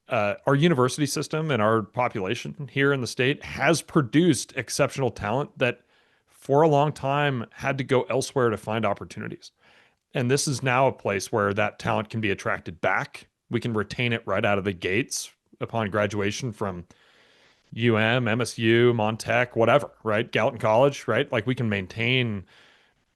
[SPEAKER 3] our university system and our population here in the state has produced exceptional talent that for a long time had to go elsewhere to find opportunities. And this is now a place where that talent can be attracted back. We can retain it right out of the gates upon graduation from MSU, Montech, whatever, right? Gallatin College, right? Like we can maintain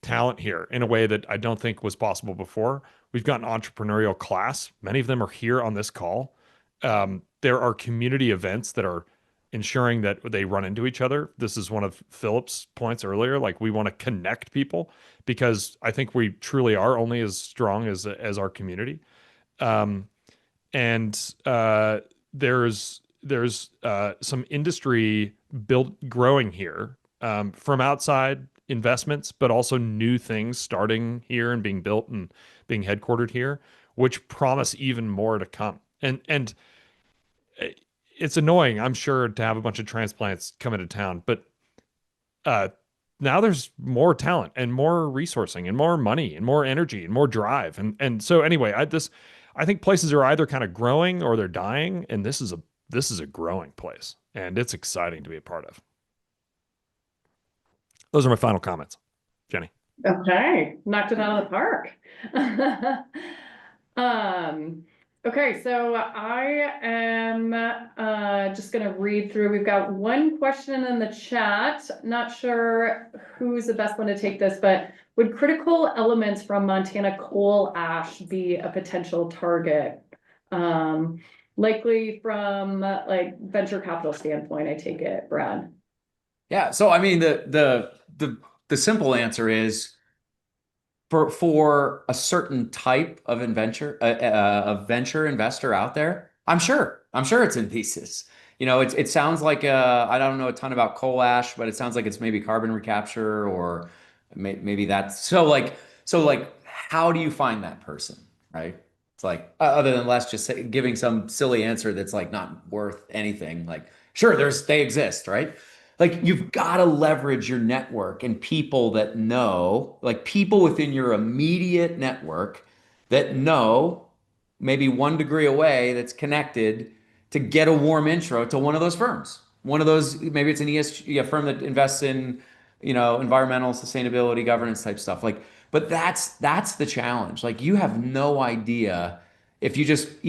[SPEAKER 3] talent here in a way that I don't think was possible before. We've got an entrepreneurial class. Many of them are here on this call. There are community events that are ensuring that they run into each other. This is one of Philip's points earlier. Like we want to connect people because I think we truly are only as strong as our community. And there's some industry growing here from outside investments, but also new things starting here and being built and being headquartered here, which promise even more to come. And it's annoying, I'm sure, to have a bunch of transplants come into town, but now there's more talent and more resourcing and more money and more energy and more drive. And so anyway, I think places are either kind of growing or they're dying, and this is a growing place, and it's exciting to be a part of. Those are my final comments. Jenny.
[SPEAKER 5] Okay, knocked it out of the park. Okay, so I am just gonna read through. We've got one question in the chat. Not sure who's the best one to take this, but would critical elements from Montana coal ash be a potential target? Likely from like venture capital standpoint, I take it, Brad.
[SPEAKER 4] Yeah. So I mean, the simple answer is for a certain type of venture investor out there, I'm sure it's in thesis. It sounds like I don't know a ton about coal ash, but it sounds like it's maybe carbon recapture or maybe that's so like how do you find that person, right? It's like other than Les just giving some silly answer that's like not worth anything. Like sure, they exist, right? Like you've got to leverage your network and people that know, like people within your immediate network that know maybe 1 degree away that's connected to get a warm intro to one of those firms. One of those, maybe it's an ESG, a firm that invests in, environmental sustainability, governance type stuff. Like, but that's the challenge. Like you have no idea if you just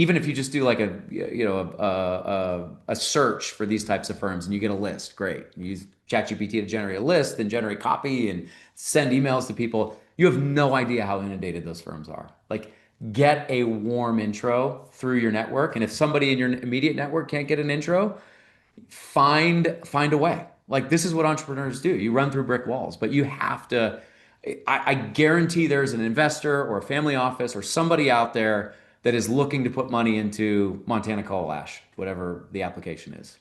[SPEAKER 4] do like a search for these types of firms and you get a list, great. You use ChatGPT to generate a list and generate copy and send emails to people. You have no idea how inundated those firms are. Like get a warm intro through your network. And if somebody in your immediate network can't get an intro, find a way. Like this is what entrepreneurs do. You run through brick walls, but you have to, I guarantee there's an investor or a family office or somebody out there that is looking to put money into Montana coal ash, whatever the application is.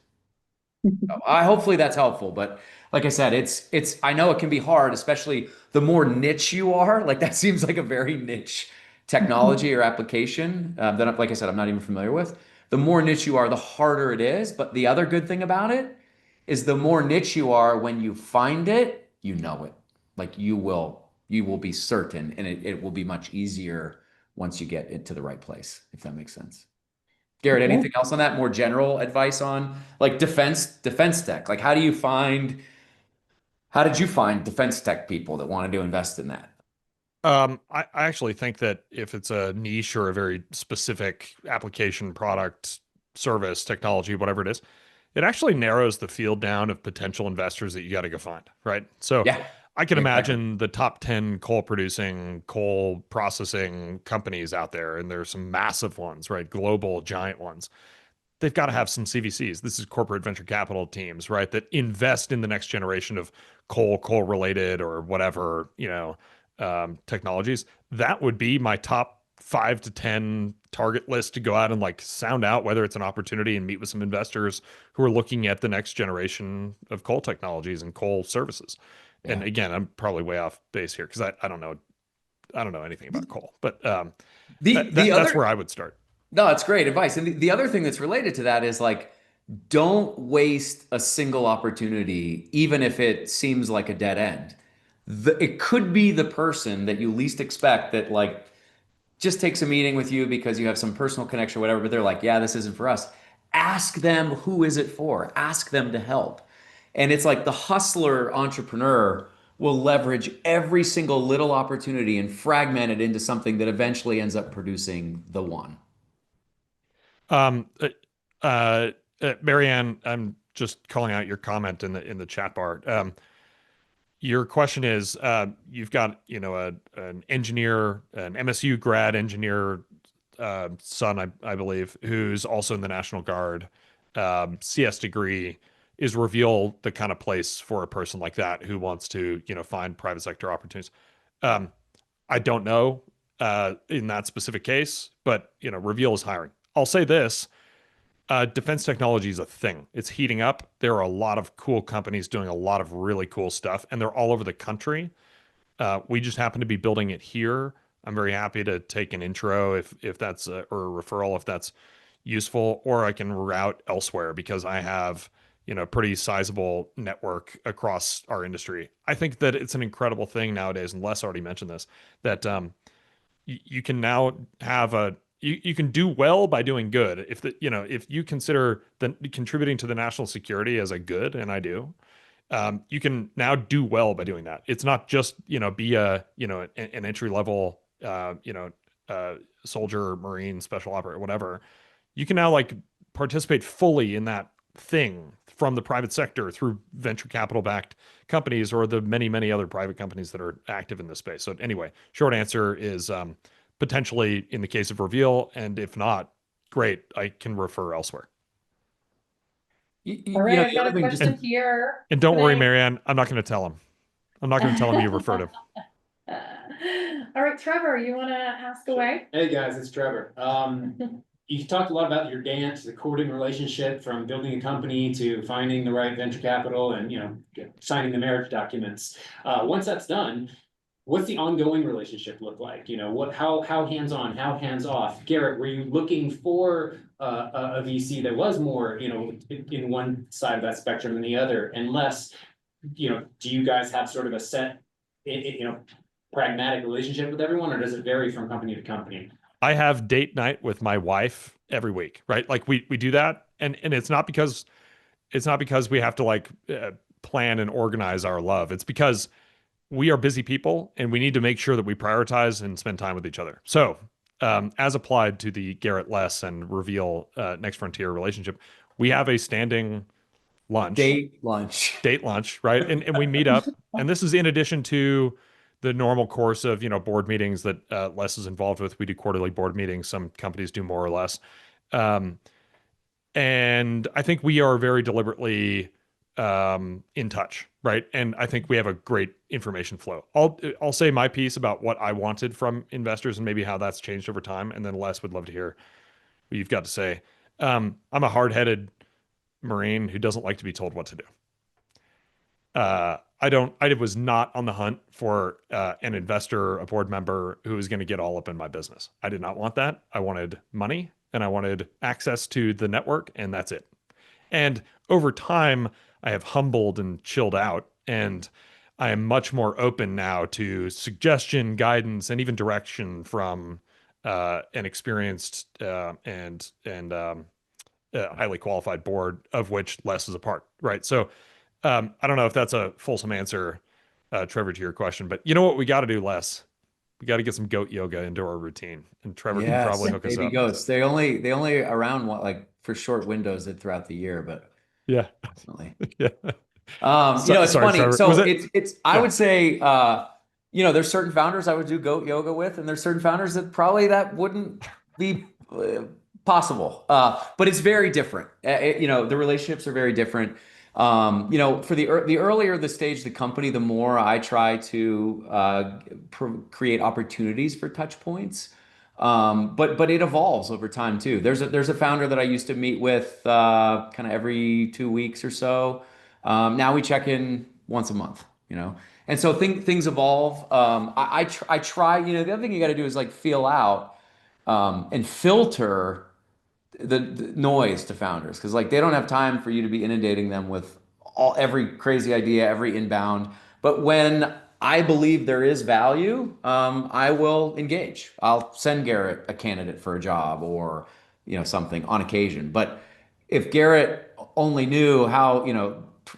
[SPEAKER 4] Hopefully that's helpful, but like I said, I know it can be hard, especially the more niche you are. Like that seems like a very niche technology or application that, like I said, I'm not even familiar with. The more niche you are, the harder it is. But the other good thing about it is the more niche you are, when you find it, you know it. Like you will be certain, and it will be much easier once you get into the right place, if that makes sense. Garrett, anything else on that? More general advice on like defense tech? Like how did you find defense tech people that wanted to invest in that?
[SPEAKER 3] I actually think that if it's a niche or a very specific application, product, service, technology, whatever it is, it actually narrows the field down of potential investors that you got to go find, right? So
[SPEAKER 4] Yeah,
[SPEAKER 3] I can
[SPEAKER 4] exactly.
[SPEAKER 3] imagine the top 10 coal producing, coal processing companies out there, and there's some massive ones, right? Global giant ones. They've got to have some CVCs. This is corporate venture capital teams, right? That invest in the next generation of coal related or whatever, technologies. That would be my top 5 to 10 target list to go out and like sound out whether it's an opportunity and meet with some investors who are looking at the next generation of coal technologies and coal services. And
[SPEAKER 4] Yeah.
[SPEAKER 3] again, I'm probably way off base here because I don't know. I don't know anything about coal, but
[SPEAKER 4] The
[SPEAKER 3] that's
[SPEAKER 4] other
[SPEAKER 3] where I would start.
[SPEAKER 4] No, it's great advice. And the other thing that's related to that is like, don't waste a single opportunity, even if it seems like a dead end. It could be the person that you least expect that like just takes a meeting with you because you have some personal connection or whatever, but they're like, yeah, this isn't for us. Ask them, who is it for? Ask them to help. And it's like the hustler entrepreneur will leverage every single little opportunity and fragment it into something that eventually ends up producing the one.
[SPEAKER 3] Um, Marianne, I'm just calling out your comment in the chat bar. Your question is, you've got an engineer, an MSU grad engineer son, I believe, who's also in the National Guard, CS degree. Is Reveal the kind of place for a person like that who wants to find private sector opportunities? Um, I don't know in that specific case, but Reveal is hiring. I'll say this. Defense technology is a thing. It's heating up. There are a lot of cool companies doing a lot of really cool stuff, and they're all over the country. We just happen to be building it here. I'm very happy to take an intro if that's or a referral if that's useful, or I can route elsewhere because I have pretty sizable network across our industry. I think that it's an incredible thing nowadays, and Les already mentioned this, that you can now have you can do well by doing good. If you consider the contributing to the national security as a good, and I do, you can now do well by doing that. It's not just be an entry level soldier, marine, special operator, whatever. You can now like participate fully in that thing from the private sector through venture capital backed companies or the many other private companies that are active in this space. So anyway, short answer is potentially in the case of Reveal, and if not, great, I can refer elsewhere.
[SPEAKER 5] All right, I've
[SPEAKER 4] The
[SPEAKER 5] got
[SPEAKER 4] other
[SPEAKER 5] a
[SPEAKER 4] thing, just
[SPEAKER 5] question here.
[SPEAKER 3] And don't
[SPEAKER 5] Can
[SPEAKER 3] worry,
[SPEAKER 5] I-
[SPEAKER 3] Marianne, I'm not going to tell him. I'm not going to tell him you referred him.
[SPEAKER 5] All right, Trevor, you want to ask away?
[SPEAKER 6] Hey guys, it's Trevor. You talked a lot about your dance, the courting relationship from building a company to finding the right venture capital and, signing the marriage documents. Once that's done, what's the ongoing relationship look like? How hands-on, how hands-off? Garrett, were you looking for a VC that was more, in one side of that spectrum than the other? And less, do you guys have sort of a set, pragmatic relationship with everyone, or does it vary from company to company?
[SPEAKER 3] I have date night with my wife every week, right? Like we do that, and it's not because we have to like plan and organize our love. It's because we are busy people and we need to make sure that we prioritize and spend time with each other. So, as applied to the Garrett Les and Reveal Next Frontier relationship, we have a standing lunch,
[SPEAKER 4] date
[SPEAKER 3] lunch, right? And we meet up, and this is in addition to the normal course of board meetings that Les is involved with. We do quarterly board meetings. Some companies do more or less, and I think we are very deliberately in touch, right? And I think we have a great information flow. I'll say my piece about what I wanted from investors and maybe how that's changed over time, and then Les would love to hear what you've got to say. I'm a hard-headed Marine who doesn't like to be told what to do. I was not on the hunt for an investor, a board member who was going to get all up in my business. I did not want that. I wanted money and I wanted access to the network, and that's it. And over time, I have humbled and chilled out, and I am much more open now to suggestion, guidance, and even direction from an experienced and highly qualified board, of which Les is a part, right? So I don't know if that's a fulsome answer, Trevor, to your question, but you know what we got to do, Les? We got to get some goat yoga into our routine, and Trevor can
[SPEAKER 4] Yes,
[SPEAKER 3] probably hook us
[SPEAKER 4] baby
[SPEAKER 3] up.
[SPEAKER 4] goats. They only around what, like for short windows throughout the year, but
[SPEAKER 3] Yeah.
[SPEAKER 4] definitely.
[SPEAKER 3] Yeah.
[SPEAKER 4] It's
[SPEAKER 3] Sorry,
[SPEAKER 4] funny.
[SPEAKER 3] Trevor. Was
[SPEAKER 4] So
[SPEAKER 3] it?
[SPEAKER 4] it's I
[SPEAKER 3] Yeah.
[SPEAKER 4] would say there's certain founders I would do goat yoga with, and there's certain founders that probably that wouldn't be possible. But it's very different. The relationships are very different. For the earlier the stage the company, the more I try to create opportunities for touch points. But it evolves over time too. There's a founder that I used to meet with kind of every 2 weeks or so. Now we check in once a month, and so things evolve. I try. The other thing you got to do is like feel out and filter the noise to founders, because like they don't have time for you to be inundating them with every crazy idea, every inbound. But when I believe there is value, I will engage. I'll send Garrett a candidate for a job or something on occasion. But if Garrett only knew how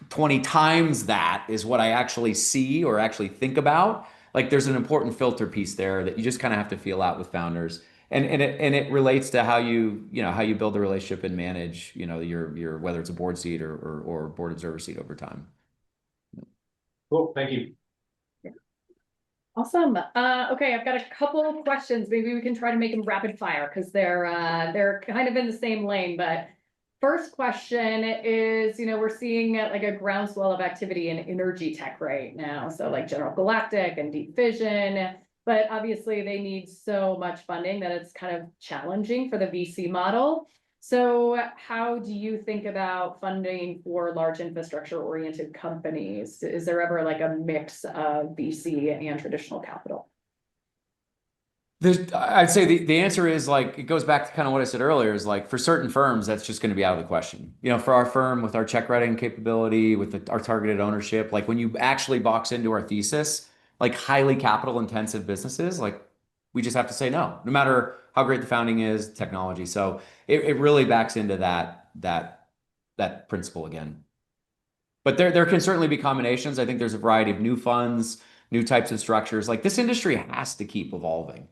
[SPEAKER 4] 20 times that is what I actually see or actually think about, like there's an important filter piece there that you just kind of have to feel out with founders. And it relates to how you build a relationship and manage your whether it's a board seat or board observer seat over time.
[SPEAKER 6] Cool, thank you.
[SPEAKER 5] Awesome. Okay, I've got a couple of questions. Maybe we can try to make them rapid fire because they're kind of in the same lane. But first question is, we're seeing like a groundswell of activity in energy tech right now. So like General Galactic and Deep Fission, but obviously they need so much funding that it's kind of challenging for the VC model. So how do you think about funding for large infrastructure oriented companies? Is there ever like a mix of VC and traditional capital?
[SPEAKER 4] I'd say the answer is like, it goes back to kind of what I said earlier, is like for certain firms, that's just going to be out of the question. For our firm, with our check writing capability, with our targeted ownership, like when you actually box into our thesis, like highly capital intensive businesses, like we just have to say no matter how great the founding is, technology. So it really backs into that principle again. But there can certainly be combinations. I think there's a variety of new funds, new types of structures. Like this industry has to keep evolving.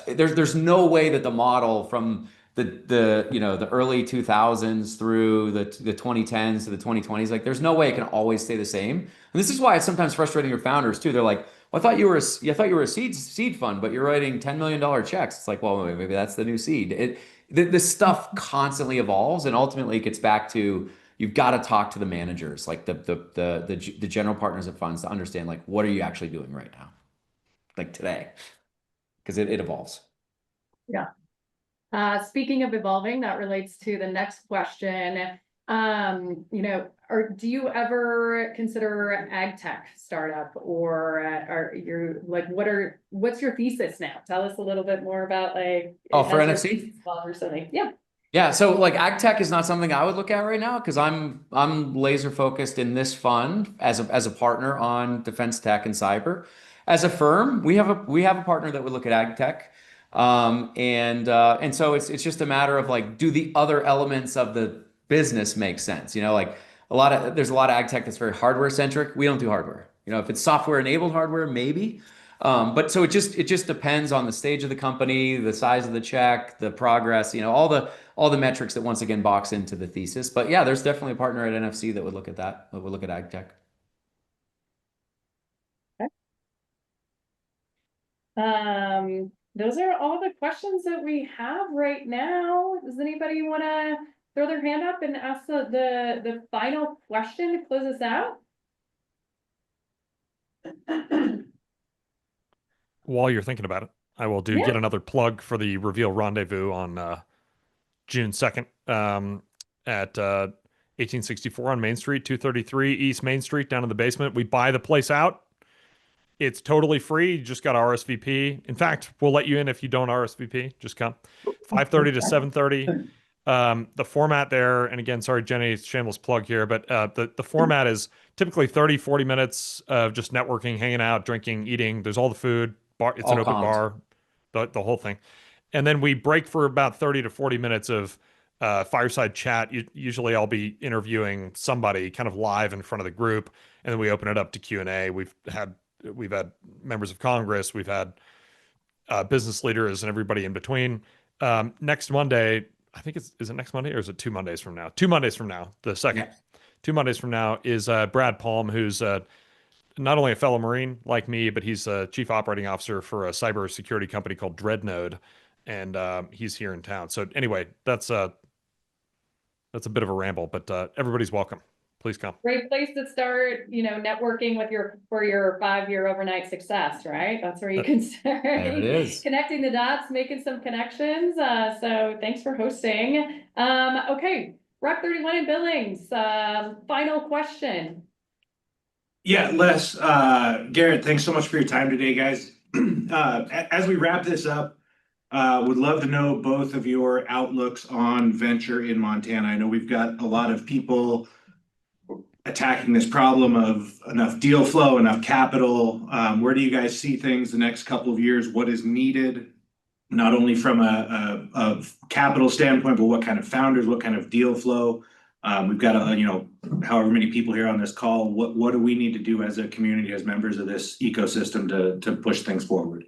[SPEAKER 4] There's no way that the model from the early 2000s through the 2010s to the 2020s, like there's no way it can always stay the same. And this is why it's sometimes frustrating your founders too. They're like, well, I thought you were a seed fund, but you're writing $10 million checks. It's like, well, maybe that's the new seed. This stuff constantly evolves, and ultimately it gets back to, you've got to talk to the managers, like the general partners of funds, to understand like what are you actually doing right now, like today, because it evolves.
[SPEAKER 5] Yeah. Speaking of evolving, that relates to the next question. Or do you ever consider ag tech startup, or are you like, what's your thesis now? Tell us a little bit more about like.
[SPEAKER 4] Oh, for NFC?
[SPEAKER 5] Or something. Yeah.
[SPEAKER 4] Yeah, so like ag tech is not something I would look at right now, because I'm laser focused in this fund as a partner on defense tech and cyber. As a firm, we have a partner that would look at ag tech, and so it's just a matter of like, do the other elements of the business make sense? Like there's a lot of ag tech that's very hardware centric. We don't do hardware. If it's software enabled hardware, maybe. But so it just depends on the stage of the company, the size of the check, the progress, all the metrics that once again box into the thesis. But yeah, there's definitely a partner at NFC that would look at that, that would look at ag tech.
[SPEAKER 5] Those are all the questions that we have right now. Does anybody want to throw their hand up and ask the final question to close us out?
[SPEAKER 3] While you're thinking about it, I will do
[SPEAKER 5] Yeah.
[SPEAKER 3] yet another plug for the Reveal Rendezvous on June 2nd at 1864 on Main Street, 233 East Main Street, down in the basement. We buy the place out. It's totally free. You just got to RSVP. In fact, we'll let you in if you don't RSVP. Just come. 5:30 to 7:30. The format there, and again, sorry, Jenny, shameless plug here, but the format is typically 30, 40 minutes of just networking, hanging out, drinking, eating. There's all the food. It's
[SPEAKER 4] All
[SPEAKER 3] an open
[SPEAKER 4] comped.
[SPEAKER 3] bar, the whole thing. And then we break for about 30 to 40 minutes of fireside chat. Usually I'll be interviewing somebody kind of live in front of the group, and then we open it up to Q&A. We've had members of Congress, we've had business leaders and everybody in between. Next Monday, I think is it next Monday or is it 2 Mondays from now? 2 Mondays from now, the second.
[SPEAKER 4] Yeah.
[SPEAKER 3] 2 Mondays from now is Brad Palm, who's not only a fellow Marine like me, but he's a chief operating officer for a cybersecurity company called Dreadnode, and he's here in town. So anyway, that's a bit of a ramble, but everybody's welcome. Please come.
[SPEAKER 5] Great place to start, networking with for your 5-year overnight success, right? That's where you can start
[SPEAKER 4] There it is.
[SPEAKER 5] connecting the dots, making some connections. So thanks for hosting. Okay, Rec 31 in Billings. Final question.
[SPEAKER 7] Yeah, Les, Garrett, thanks so much for your time today, guys. As we wrap this up, would love to know both of your outlooks on venture in Montana. I know we've got a lot of people attacking this problem of enough deal flow, enough capital. Where do you guys see things the next couple of years? What is needed, not only from a capital standpoint, but what kind of founders, what kind of deal flow? We've got however many people here on this call. What do we need to do as a community, as members of this ecosystem to push things forward?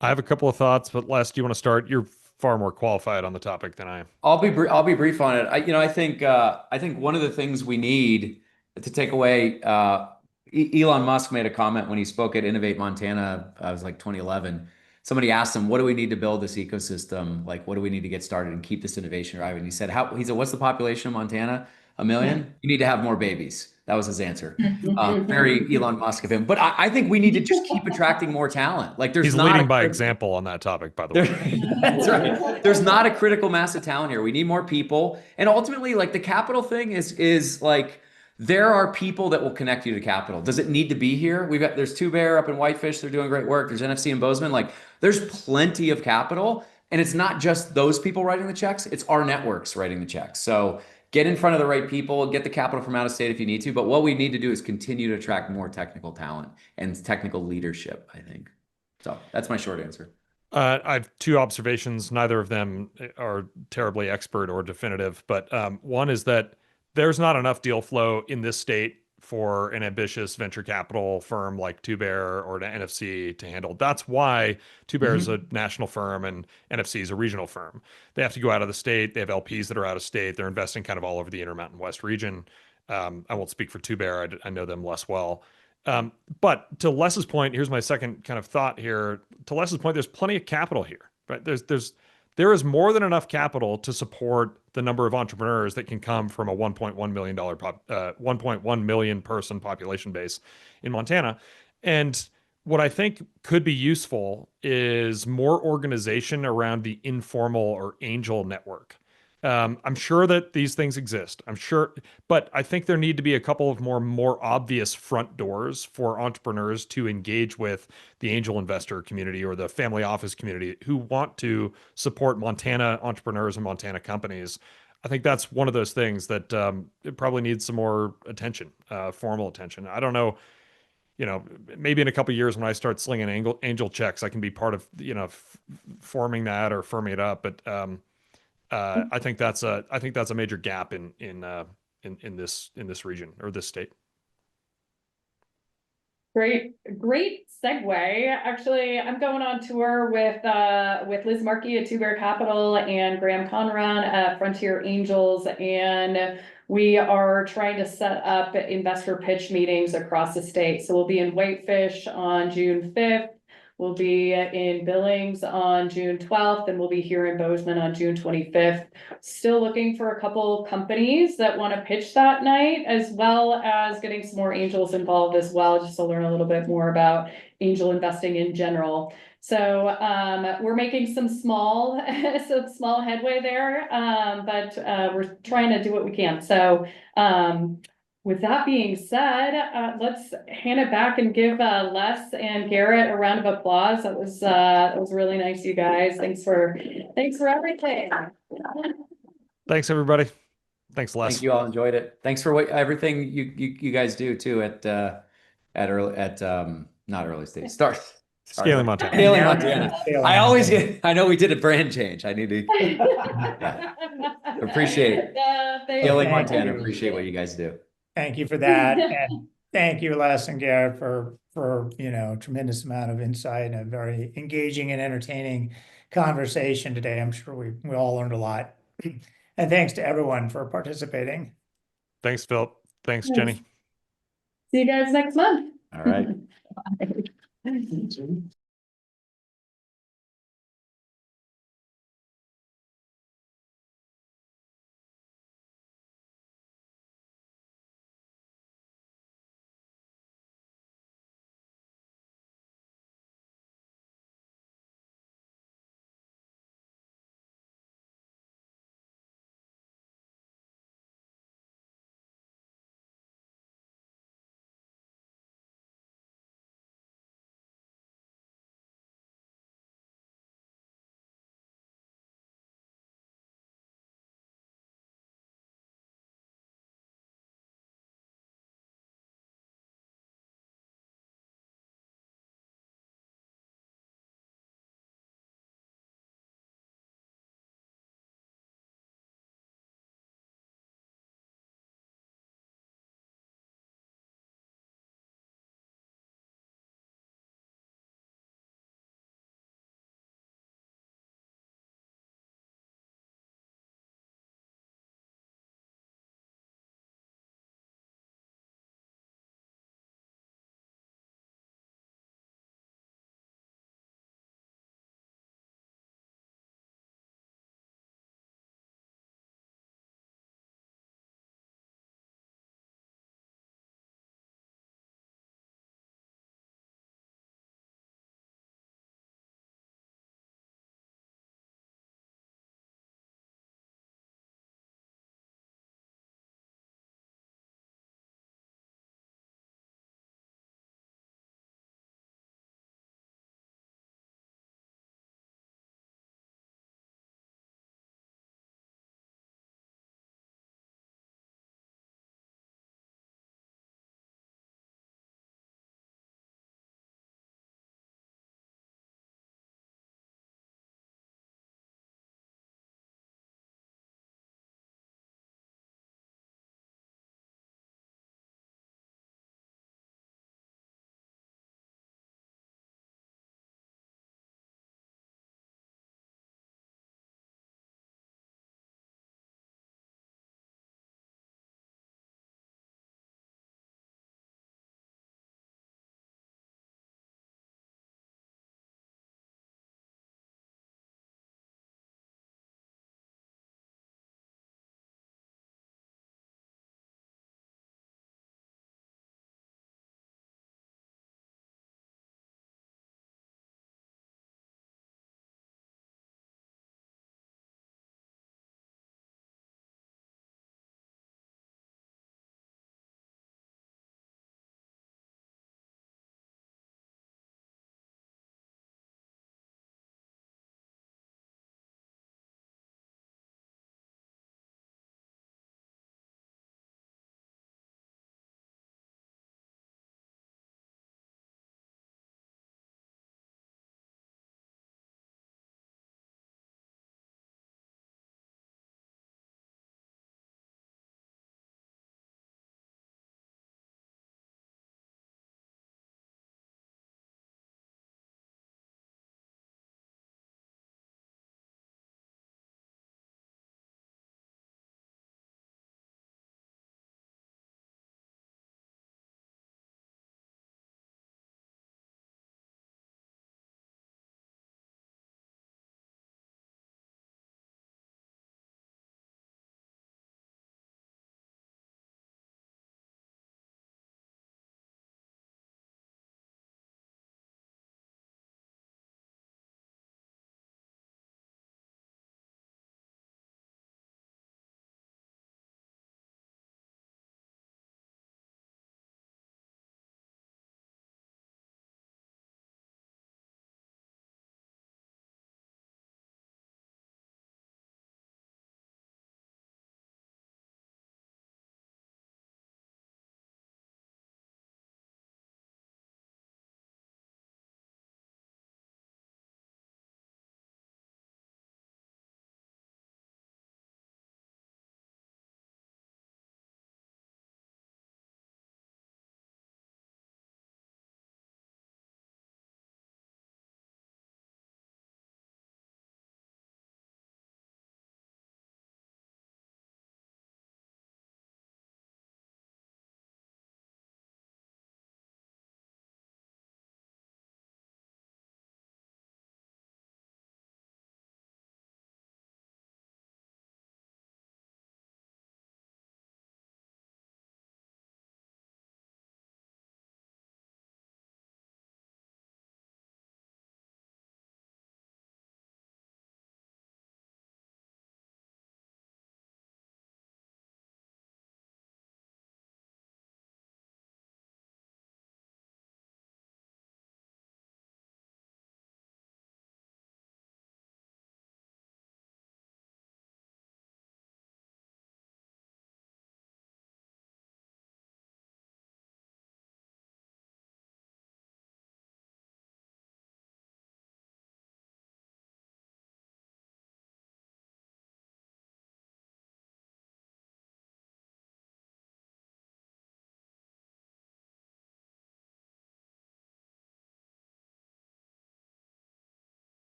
[SPEAKER 3] I have a couple of thoughts, but Les, do you want to start? You're far more qualified on the topic than I am.
[SPEAKER 4] I'll be brief on it. I think one of the things we need to take away. Elon Musk made a comment when he spoke at Innovate Montana. It was like 2011. Somebody asked him, "What do we need to build this ecosystem? Like, what do we need to get started and keep this innovation alive?" And he said, "What's the population of Montana? 1 million? You need to have more babies." That was his answer. Very Elon Musk of him. But I think we need to just keep attracting more talent. Like
[SPEAKER 3] He's leading by example on that topic, by the way.
[SPEAKER 4] That's right. There's not a critical mass of talent here. We need more people. And ultimately, like the capital thing is like, there are people that will connect you to capital. Does it need to be here? There's Two Bear up in Whitefish. They're doing great work. There's NFC in Bozeman. Like there's plenty of capital. And it's not just those people writing the checks. It's our networks writing the checks. So get in front of the right people, get the capital from out of state if you need to. But what we need to do is continue to attract more technical talent and technical leadership, I think. So that's my short answer.
[SPEAKER 3] I have 2 observations. Neither of them are terribly expert or definitive, but one is that there's not enough deal flow in this state for an ambitious venture capital firm like Two Bear or the NFC to handle. That's why Two Bear is a national firm and NFC is a regional firm. They have to go out of the state. They have LPs that are out of state. They're investing kind of all over the Intermountain West region. I won't speak for Two Bear. I know them less well. But to Les's point, here's my second kind of thought here. To Les's point, there's plenty of capital here, right? There is more than enough capital to support the number of entrepreneurs that can come from a $1.1 million person population base in Montana. And what I think could be useful is more organization around the informal or angel network. I'm sure that these things exist. I'm sure, but I think there need to be a couple of more obvious front doors for entrepreneurs to engage with the angel investor community or the family office community who want to support Montana entrepreneurs and Montana companies. I think that's one of those things that it probably needs some more attention, formal attention. I don't know, maybe in a couple of years when I start slinging angel checks, I can be part of, forming that or firming it up. But I think that's a major gap in this region or this state.
[SPEAKER 5] Great segue. Actually, I'm going on tour with Liz Markey at Two Bear Capital and Graham Conran at Frontier Angels, and we are trying to set up investor pitch meetings across the state. So we'll be in Whitefish on June 5th. We'll be in Billings on June 12th, and we'll be here in Bozeman on June 25th. Still looking for a couple companies that want to pitch that night, as well as getting some more angels involved as well, just to learn a little bit more about angel investing in general. So we're making some small headway there, but we're trying to do what we can. So with that being said, let's hand it back and give Les and Garrett a round of applause. That was really nice, you guys. Thanks for everything.
[SPEAKER 3] Thanks, everybody. Thanks, Les.
[SPEAKER 4] Thank you all. Enjoyed it. Thanks for everything you guys do too at not early stage.
[SPEAKER 3] Scaling Montana.
[SPEAKER 4] Scaling Montana. I know we did a brand change. I need to appreciate it. Scaling Montana. Appreciate what you guys do.
[SPEAKER 1] Thank you for that. And Thank you, Les and Garrett, for, tremendous amount of insight and a very engaging and entertaining conversation today. I'm sure we all learned a lot. And thanks to everyone for participating.
[SPEAKER 3] Thanks, Philip. Thanks,
[SPEAKER 5] Yes.
[SPEAKER 3] Jenny.
[SPEAKER 5] See you guys next month.
[SPEAKER 4] All right.
[SPEAKER 5] Bye.